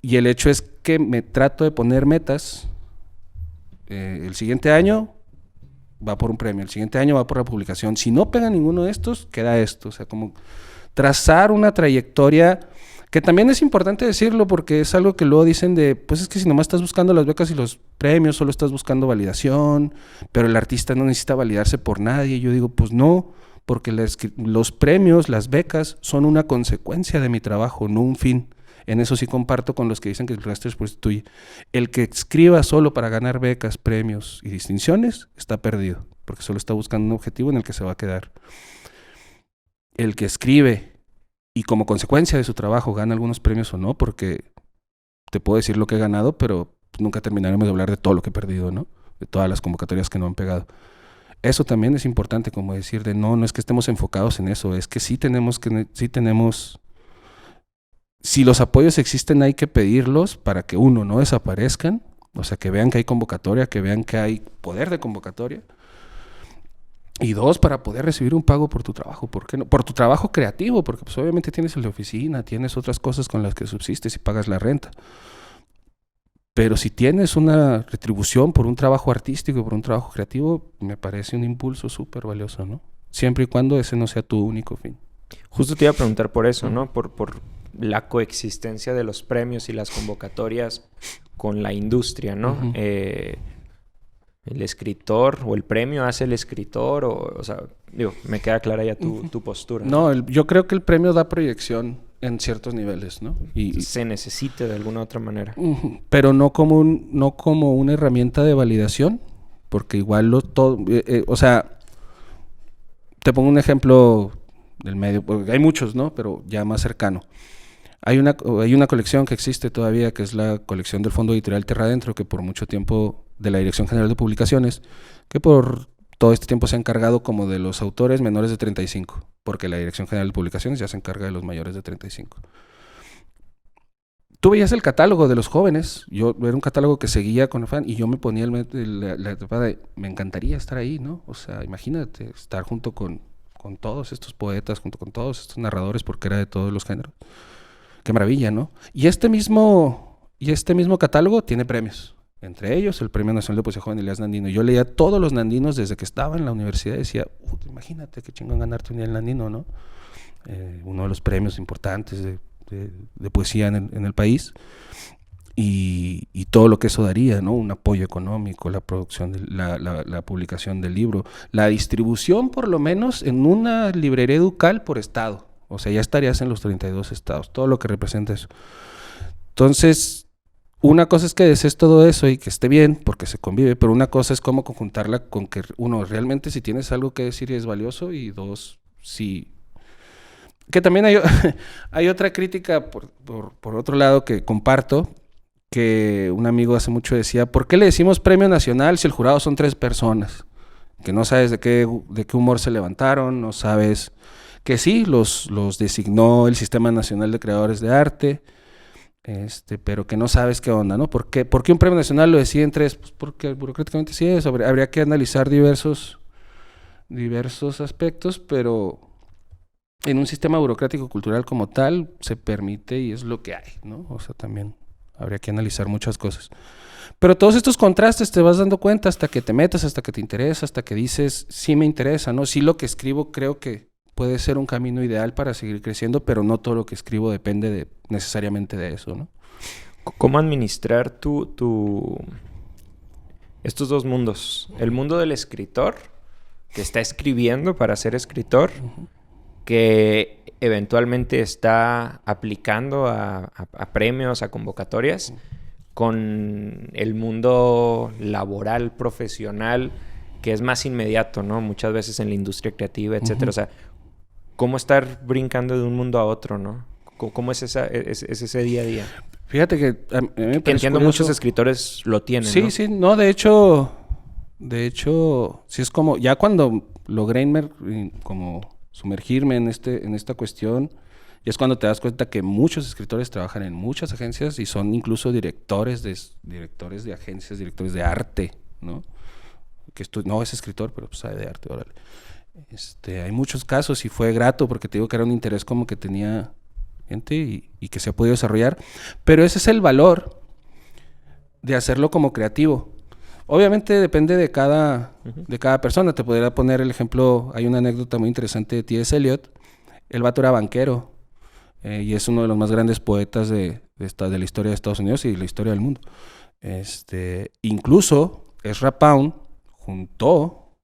Y el hecho es que me trato de poner metas. El siguiente año va por un premio, el siguiente año va por la publicación. Si no pega ninguno de estos, queda esto. O sea, como trazar una trayectoria, que también es importante decirlo porque es algo que luego dicen de, pues es que si nomás estás buscando las becas y los premios, solo estás buscando validación, pero el artista no necesita validarse por nadie. Y yo digo, pues no, porque los premios, las becas, son una consecuencia de mi trabajo, no un fin. En eso sí comparto con los que dicen que el resto es prostituye. El que escriba solo para ganar becas, premios y distinciones está perdido, porque solo está buscando un objetivo en el que se va a quedar. El que escribe y como consecuencia de su trabajo gana algunos premios o no, porque te puedo decir lo que he ganado, pero nunca terminaremos de hablar de todo lo que he perdido, ¿no? De todas las convocatorias que no han pegado. Eso también es importante, como decir de no es que estemos enfocados en eso, es que sí tenemos... Si los apoyos existen, hay que pedirlos para que, uno, no desaparezcan, o sea, que vean que hay convocatoria, que vean que hay poder de convocatoria, y dos, para poder recibir un pago por tu trabajo. ¿Por qué no? Por tu trabajo creativo, porque pues obviamente tienes el de oficina, tienes otras cosas con las que subsistes y pagas la renta. Pero si tienes una retribución por un trabajo artístico, por un trabajo creativo, me parece un impulso súper valioso, ¿no? Siempre y cuando ese no sea tu único fin. Justo te iba a preguntar por eso, ¿no? Por la coexistencia de los premios y las convocatorias con la industria, ¿no? Uh-huh. El escritor o el premio hace el escritor o sea, digo, me queda clara ya tu postura. No, yo creo que el premio da proyección en ciertos niveles, ¿no? Y se necesita de alguna otra manera. Pero no como una herramienta de validación, porque igual o sea, te pongo un ejemplo del medio, porque hay muchos, ¿no? Pero ya más cercano. Hay una colección que existe todavía, que es la colección del Fondo Editorial Terra Adentro, que por mucho tiempo, de la Dirección General de Publicaciones, que por todo este tiempo se ha encargado como de los autores menores de 35, porque la Dirección General de Publicaciones ya se encarga de los mayores de 35. Tú veías el catálogo de los jóvenes, yo era un catálogo que seguía con el fan, y yo me ponía la etapa de, me encantaría estar ahí, ¿no? O sea, imagínate, estar junto con todos estos poetas, junto con todos estos narradores, porque era de todos los géneros. Qué maravilla, ¿no? Y este mismo catálogo tiene premios. Entre ellos, el Premio Nacional de Poesía Joven Elías Nandino. Yo leía todos los nandinos desde que estaba en la universidad y decía, imagínate qué chingón ganarte un día el nandino, ¿no? Uno de los premios importantes de poesía en el país. Y todo lo que eso daría, ¿no? Un apoyo económico, la producción, la publicación del libro, la distribución por lo menos en una librería educal por estado. O sea, ya estarías en los 32 estados, todo lo que representa eso. Entonces, una cosa es que desees todo eso y que esté bien, porque se convive, pero una cosa es cómo conjuntarla con que, uno, realmente si tienes algo que decir y es valioso, y dos, si... Que también hay otra crítica, por otro lado, que comparto, que un amigo hace mucho decía, ¿por qué le decimos premio nacional si el jurado son 3 personas? Que no sabes de qué humor se levantaron, no sabes... Que sí, los designó el Sistema Nacional de Creadores de Arte, pero que no sabes qué onda, ¿no? ¿Por qué un premio nacional lo deciden 3? Pues porque burocráticamente sí es, habría que analizar diversos aspectos, pero en un sistema burocrático cultural como tal se permite y es lo que hay, ¿no? O sea, también habría que analizar muchas cosas. Pero todos estos contrastes te vas dando cuenta hasta que te metas, hasta que te interesa, hasta que dices, sí me interesa, ¿no? Sí lo que escribo creo que puede ser un camino ideal para seguir creciendo, pero no todo lo que escribo depende necesariamente de eso, ¿no? ¿Cómo administrar estos dos mundos? El mundo del escritor, que está escribiendo para ser escritor, que eventualmente está aplicando a premios, a convocatorias, con el mundo laboral, profesional, que es más inmediato, ¿no? Muchas veces en la industria creativa, etcétera. O sea, ¿cómo estar brincando de un mundo a otro, no? ¿Cómo es ese día a día? Fíjate que a mí me que entiendo muchos escritores lo tienen, sí, ¿no? Sí, no, de hecho, sí es como, ya cuando logré como sumergirme en esta cuestión, y es cuando te das cuenta que muchos escritores trabajan en muchas agencias y son incluso directores de agencias, directores de arte, ¿no? Que no es escritor, pero pues sabe de arte, órale. Hay muchos casos y fue grato porque te digo que era un interés como que tenía gente y que se ha podido desarrollar, pero ese es el valor de hacerlo como creativo. Obviamente depende de cada persona. Te podría poner el ejemplo, hay una anécdota muy interesante de T.S. Eliot. El vato era banquero y es uno de los más grandes poetas de la historia de Estados Unidos y de la historia del mundo. Incluso Ezra Pound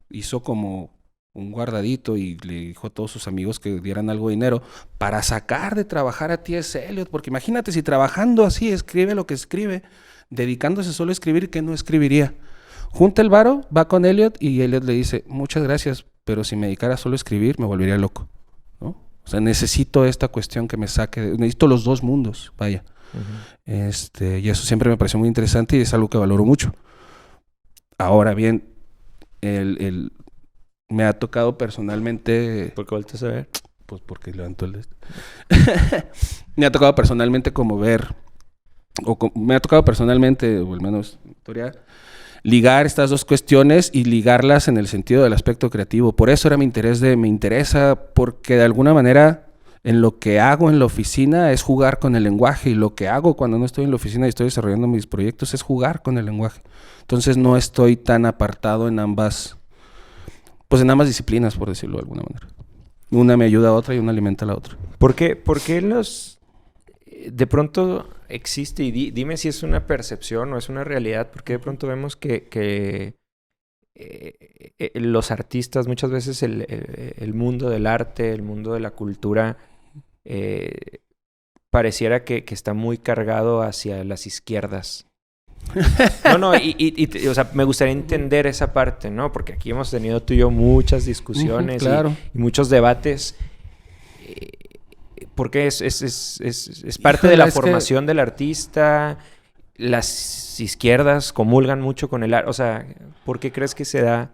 hizo como un guardadito y le dijo a todos sus amigos que dieran algo de dinero para sacar de trabajar a T.S. Eliot, porque imagínate si trabajando así, escribe lo que escribe, dedicándose solo a escribir, ¿qué no escribiría? Junta el varo, va con Eliot y Eliot le dice, muchas gracias, pero si me dedicara solo a escribir me volvería loco, ¿no? O sea, necesito esta cuestión que me necesito los dos mundos, vaya. Y eso siempre me pareció muy interesante y es algo que valoro mucho. Ahora bien, me ha tocado personalmente... ¿Por qué volteas a ver? Pues porque levanto el... Me ha tocado personalmente me ha tocado personalmente, o al menos Victoria, ligar estas dos cuestiones y ligarlas en el sentido del aspecto creativo. Por eso me interesa porque de alguna manera en lo que hago en la oficina es jugar con el lenguaje y lo que hago cuando no estoy en la oficina y estoy desarrollando mis proyectos es jugar con el lenguaje. Entonces no estoy tan apartado en ambas disciplinas, por decirlo de alguna manera. Una me ayuda a otra y una alimenta a la otra. ¿Por qué de pronto existe, y dime si es una percepción o es una realidad, porque de pronto vemos que los artistas, muchas veces el mundo del arte, el mundo de la cultura, pareciera que está muy cargado hacia las izquierdas? O sea, me gustaría entender esa parte, ¿no? Porque aquí hemos tenido tú y yo muchas discusiones claro. y muchos debates. Porque es parte de la formación del artista. Las izquierdas comulgan mucho con el arte. O sea, ¿por qué crees que se da?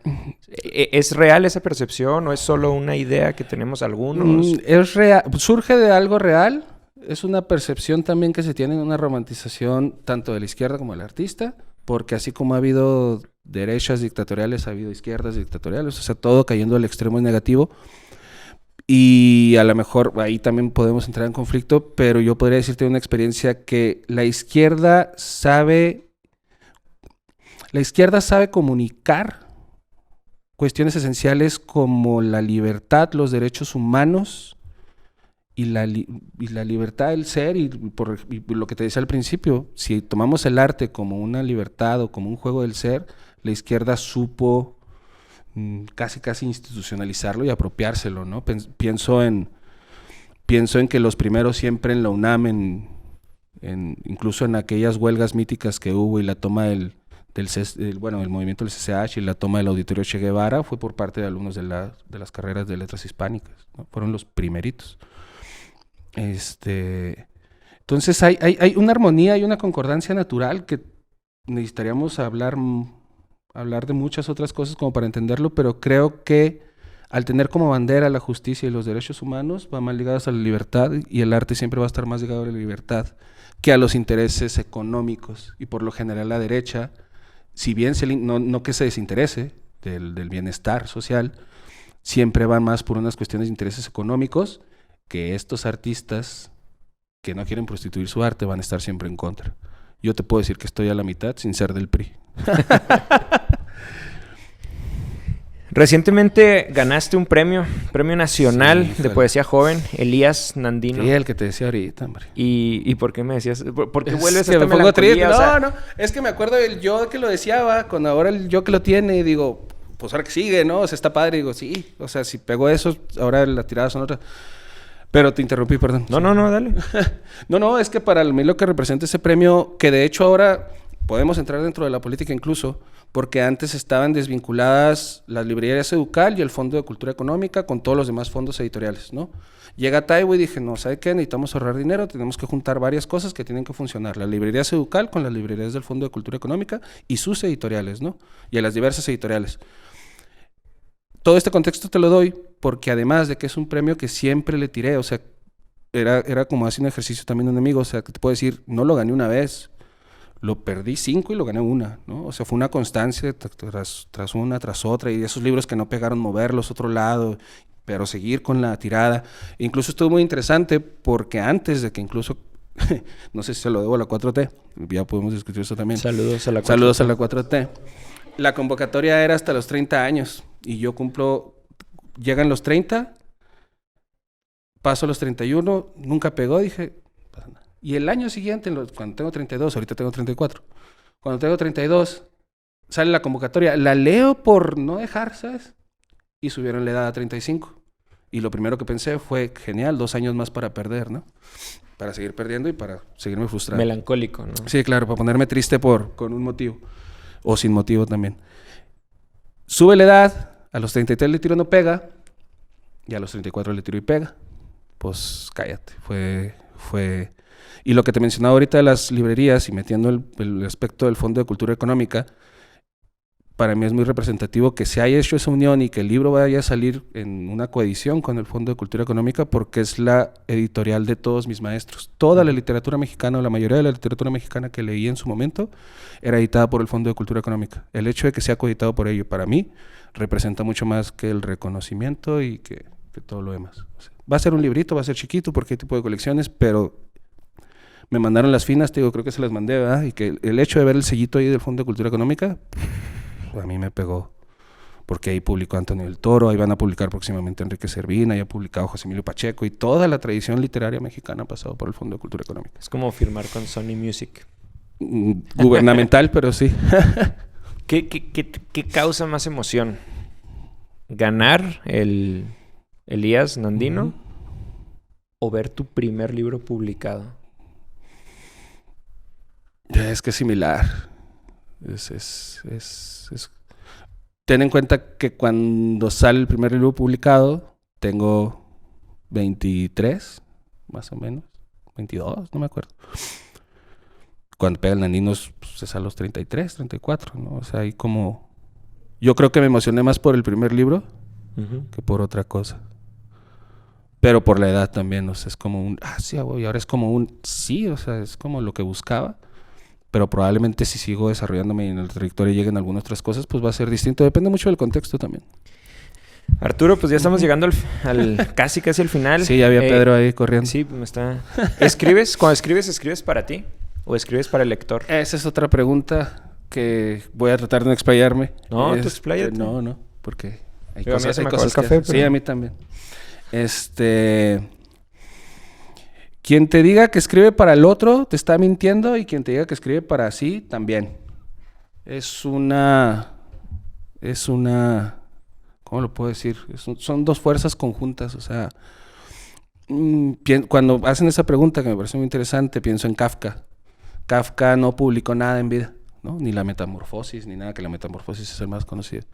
¿Es real esa percepción o es solo una idea que tenemos algunos? Es real, surge de algo real. Es una percepción también que se tiene, una romantización tanto de la izquierda como del artista, porque así como ha habido derechas dictatoriales, ha habido izquierdas dictatoriales, o sea, todo cayendo al extremo negativo. Y a lo mejor ahí también podemos entrar en conflicto, pero yo podría decirte una experiencia que la izquierda sabe comunicar cuestiones esenciales como la libertad, los derechos humanos y la libertad del ser y lo que te decía al principio, si tomamos el arte como una libertad o como un juego del ser, la izquierda supo casi institucionalizarlo y apropiárselo, ¿no? Pienso en que los primeros siempre en la UNAM, incluso en aquellas huelgas míticas que hubo y la toma el movimiento del CCH y la toma del Auditorio Che Guevara fue por parte de alumnos de las carreras de letras hispánicas, ¿no? Fueron los primeritos. Entonces hay una armonía y una concordancia natural que necesitaríamos hablar de muchas otras cosas como para entenderlo, pero creo que al tener como bandera la justicia y los derechos humanos, va más ligados a la libertad y el arte siempre va a estar más ligado a la libertad que a los intereses económicos. Y por lo general la derecha, si bien no que se desinterese del bienestar social, siempre van más por unas cuestiones de intereses económicos que estos artistas que no quieren prostituir su arte van a estar siempre en contra. Yo te puedo decir que estoy a la mitad sin ser del PRI. Recientemente ganaste un premio nacional Sí, de poesía joven, Elías Nandino. Sí, el que te decía ahorita, hombre. ¿Y por qué me decías? ¿Por qué Es vuelves a que esta me pongo triste. melancolía? No, es que me acuerdo del yo que lo deseaba, cuando ahora el yo que lo tiene, y digo, pues ahora que sigue, ¿no? O sea, está padre. Digo, sí, o sea, si pegó eso, ahora las tiradas son otras. Pero te interrumpí, perdón. No, dale. No, es que para mí lo que representa ese premio, que de hecho ahora podemos entrar dentro de la política incluso, porque antes estaban desvinculadas las librerías Educal y el Fondo de Cultura Económica con todos los demás fondos editoriales, ¿no? Llega Taibo y dije, no, ¿sabe qué? Necesitamos ahorrar dinero, tenemos que juntar varias cosas que tienen que funcionar. Las librerías Educal con las librerías del Fondo de Cultura Económica y sus editoriales, ¿no? Y a las diversas editoriales. Todo este contexto te lo doy porque además de que es un premio que siempre le tiré, o sea, era como hacer un ejercicio también de un amigo, o sea, que te puedo decir, no lo gané una vez, lo perdí 5 y lo gané una, ¿no? O sea, fue una constancia tras una, tras otra, y esos libros que no pegaron, moverlos a otro lado, pero seguir con la tirada. Incluso estuvo muy interesante porque antes de que incluso, no sé si se lo debo a la 4T, ya podemos discutir eso también. Saludos a la 4T. Saludos a la 4T. La convocatoria era hasta los 30 años y yo llegan los 30, paso los 31, nunca pegó, dije, y el año siguiente, cuando tengo 32, ahorita tengo 34, cuando tengo 32, sale la convocatoria, la leo por no dejar, ¿sabes? Y subieron la edad a 35. Y lo primero que pensé fue, genial, 2 años más para perder, ¿no? Para seguir perdiendo y para seguirme frustrando. Melancólico, ¿no? Sí, claro, para ponerme triste con un motivo. O sin motivo también. Sube la edad, a los 33 le tiro no pega, y a los 34 le tiro y pega. Pues cállate, fue... Y lo que te mencionaba ahorita de las librerías y metiendo el aspecto del Fondo de Cultura Económica, para mí es muy representativo que se haya hecho esa unión y que el libro vaya a salir en una coedición con el Fondo de Cultura Económica, porque es la editorial de todos mis maestros. Toda la literatura mexicana, o la mayoría de la literatura mexicana que leí en su momento, era editada por el Fondo de Cultura Económica. El hecho de que sea coeditado por ello, para mí, representa mucho más que el reconocimiento y que todo lo demás. O sea, va a ser un librito, va a ser chiquito porque hay tipo de colecciones, pero me mandaron las finas, te digo, creo que se las mandé, ¿verdad? Y que el hecho de ver el sellito ahí del Fondo de Cultura Económica, a mí me pegó. Porque ahí publicó Antonio del Toro, ahí van a publicar próximamente Enrique Servina, ahí ha publicado José Emilio Pacheco, y toda la tradición literaria mexicana ha pasado por el Fondo de Cultura Económica. Es como firmar con Sony Music. Gubernamental, pero sí. ¿Qué causa más emoción? ¿Ganar el Elías Nandino o ver tu primer libro publicado? Es que es similar. Ten en cuenta que cuando sale el primer libro publicado, tengo 23, más o menos. 22, no me acuerdo. Cuando pega el Nandino pues, es a los 33, 34, ¿no? O sea, ahí como... Yo creo que me emocioné más por el primer libro que por otra cosa. Pero por la edad también, o sea, es como un... sí, y ahora es como un... Sí, o sea, es como lo que buscaba. Pero probablemente si sigo desarrollándome en el trayectoria y lleguen algunas otras cosas, pues va a ser distinto. Depende mucho del contexto también. Arturo, pues ya estamos llegando al casi al final. Sí, ya había Pedro ahí corriendo. Sí, me está... ¿Escribes? Cuando escribes para ti o escribes para el lector? Esa es otra pregunta que voy a tratar de no explayarme. No, tú expláyate. No, porque hay Pero cosas, a mí se hay me cosas acabó el café. Sí, a mí también. Quien te diga que escribe para el otro te está mintiendo, y quien te diga que escribe para sí también. Es una ¿cómo lo puedo decir? Son dos fuerzas conjuntas, o sea, cuando hacen esa pregunta que me parece muy interesante, pienso en Kafka. Kafka no publicó nada en vida, ¿no? Ni La Metamorfosis, ni nada, que La Metamorfosis es el más conocido.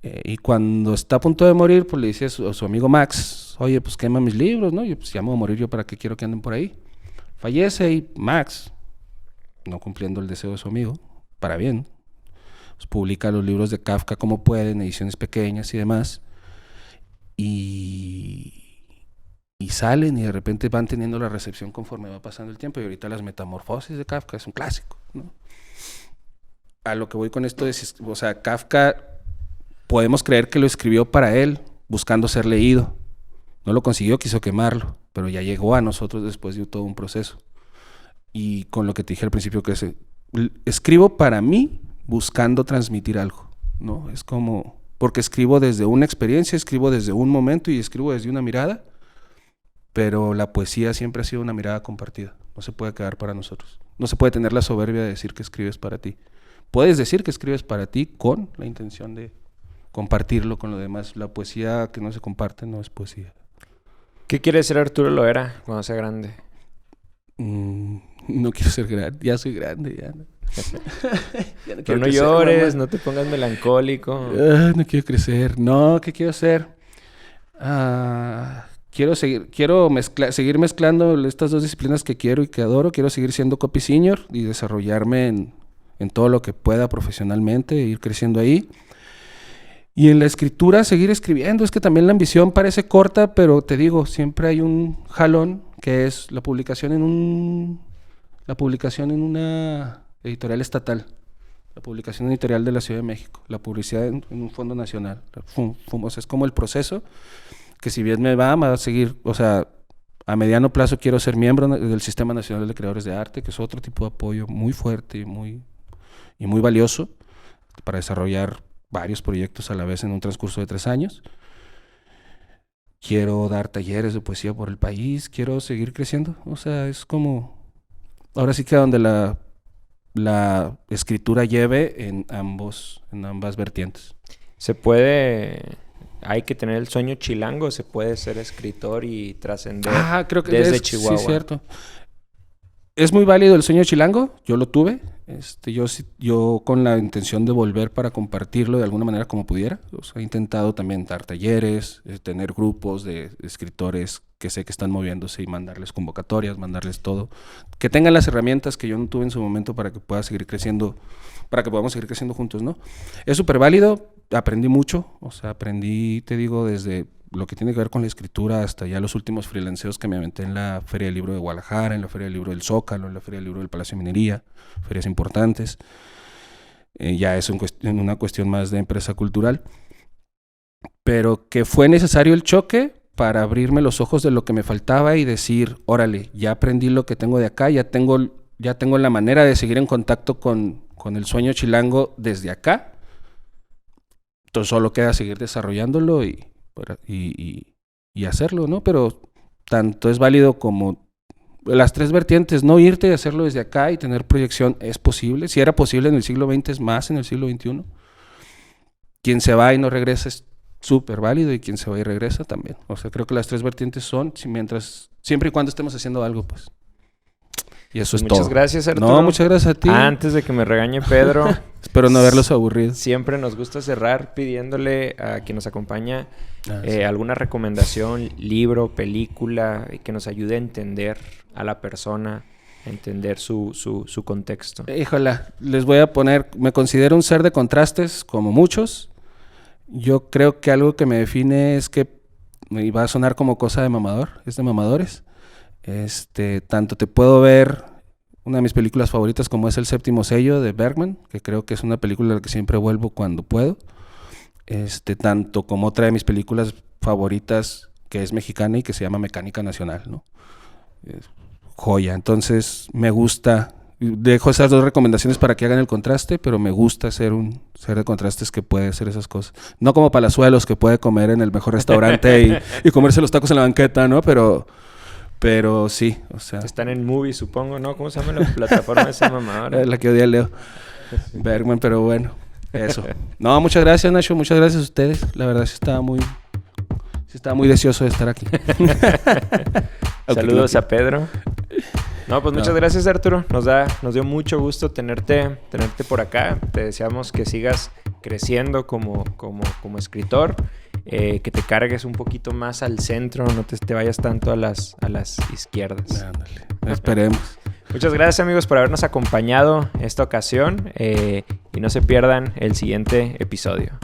Y cuando está a punto de morir, pues le dice a su amigo Max, oye, pues quema mis libros, ¿no? Yo pues ya me voy a morir, yo para qué quiero que anden por ahí. Fallece y Max, no cumpliendo el deseo de su amigo, para bien, pues publica los libros de Kafka como puede, en ediciones pequeñas y demás. Y salen y de repente van teniendo la recepción conforme va pasando el tiempo. Y ahorita Las Metamorfosis de Kafka es un clásico, ¿no? A lo que voy con esto es, o sea, Kafka... Podemos creer que lo escribió para él, buscando ser leído, No lo consiguió, quiso quemarlo, pero ya llegó a nosotros después de todo un proceso. Y con lo que te dije al principio, que escribo para mí buscando transmitir algo, ¿no? Es como, porque escribo desde una experiencia, escribo desde un momento y escribo desde una mirada, pero la poesía siempre ha sido una mirada compartida, no se puede quedar para nosotros. No se puede tener la soberbia de decir que escribes para ti. Puedes decir que escribes para ti con la intención de compartirlo con los demás. La poesía que no se comparte no es poesía. ¿Qué quiere ser Arturo Loera cuando sea grande? No quiero ser grande, ya soy grande, ya. Ya no Pero no llores, no te pongas melancólico. No quiero crecer. No, ¿qué quiero ser? Quiero seguir mezclando estas dos disciplinas que quiero y que adoro. Quiero seguir siendo copy senior y desarrollarme en todo lo que pueda profesionalmente, ir creciendo ahí. Y en la escritura, seguir escribiendo. Es que también la ambición parece corta, pero te digo, siempre hay un jalón, que es la publicación en una editorial estatal, la publicación editorial de la Ciudad de México, la publicidad en un fondo nacional. O sea, es como el proceso que, si bien me va a seguir, o sea, a mediano plazo quiero ser miembro del Sistema Nacional de Creadores de Arte, que es otro tipo de apoyo muy fuerte y muy valioso para desarrollar varios proyectos a la vez en un transcurso de 3 años. Quiero dar talleres de poesía por el país, quiero seguir creciendo. O sea, es como, ahora sí que donde la escritura lleve en ambas vertientes. Hay que tener el sueño chilango, se puede ser escritor y trascender creo que desde Chihuahua. Sí, cierto. Es muy válido el sueño chilango, yo lo tuve. Yo con la intención de volver para compartirlo de alguna manera como pudiera. O sea, he intentado también dar talleres, tener grupos de escritores que sé que están moviéndose y mandarles convocatorias, mandarles todo. Que tengan las herramientas que yo no tuve en su momento para que pueda seguir creciendo, para que podamos seguir creciendo juntos, ¿no? Es súper válido, aprendí mucho, o sea, aprendí, te digo, desde lo que tiene que ver con la escritura hasta ya los últimos freelanceos que me aventé en la Feria del Libro de Guadalajara, en la Feria del Libro del Zócalo, en la Feria del Libro del Palacio de Minería, ferias importantes. Ya es en una cuestión más de empresa cultural. Pero que fue necesario el choque para abrirme los ojos de lo que me faltaba y decir, órale, ya aprendí lo que tengo de acá, ya tengo la manera de seguir en contacto con el sueño chilango desde acá. Entonces solo queda seguir desarrollándolo y hacerlo, ¿no? Pero tanto es válido como las 3 vertientes, no irte y hacerlo desde acá y tener proyección es posible. Si era posible en el siglo XX, es más en el siglo XXI. Quien se va y no regresa es súper válido, y quien se va y regresa también. O sea, creo que las 3 vertientes son siempre y cuando estemos haciendo algo, pues. Y eso es todo. Muchas gracias, Arturo. No, muchas gracias a ti. Antes de que me regañe Pedro. Espero no haberlos aburrido. Siempre nos gusta cerrar pidiéndole a quien nos acompaña alguna recomendación, libro, película, que nos ayude a entender a la persona, a entender su contexto. Híjole, les voy a poner, me considero un ser de contrastes, como muchos. Yo creo que algo que me define es que, y va a sonar como cosa de mamador, es de mamadores. Tanto te puedo ver una de mis películas favoritas, como es El Séptimo Sello de Bergman, que creo que es una película a la que siempre vuelvo cuando puedo. Tanto como otra de mis películas favoritas, que es mexicana y que se llama Mecánica Nacional, ¿no? Joya. Entonces me gusta, dejo esas 2 recomendaciones para que hagan el contraste, pero me gusta ser un ser de contrastes que puede hacer esas cosas. No como Palazuelos, que puede comer en el mejor restaurante y comerse los tacos en la banqueta, ¿no? Pero sí, o sea... Están en Movie, supongo, ¿no? ¿Cómo se llama la plataforma esa mamadora? La que odia Leo. Bergman, pero bueno, eso. No, muchas gracias, Nacho. Muchas gracias a ustedes. La verdad sí estaba muy deseoso de estar aquí. Saludos a Pedro. No, pues muchas gracias, Arturo. Nos dio mucho gusto tenerte por acá. Te deseamos que sigas creciendo como escritor. Que te cargues un poquito más al centro, no te vayas tanto a las izquierdas. Ándale, esperemos. Muchas gracias, amigos, por habernos acompañado esta ocasión, y no se pierdan el siguiente episodio.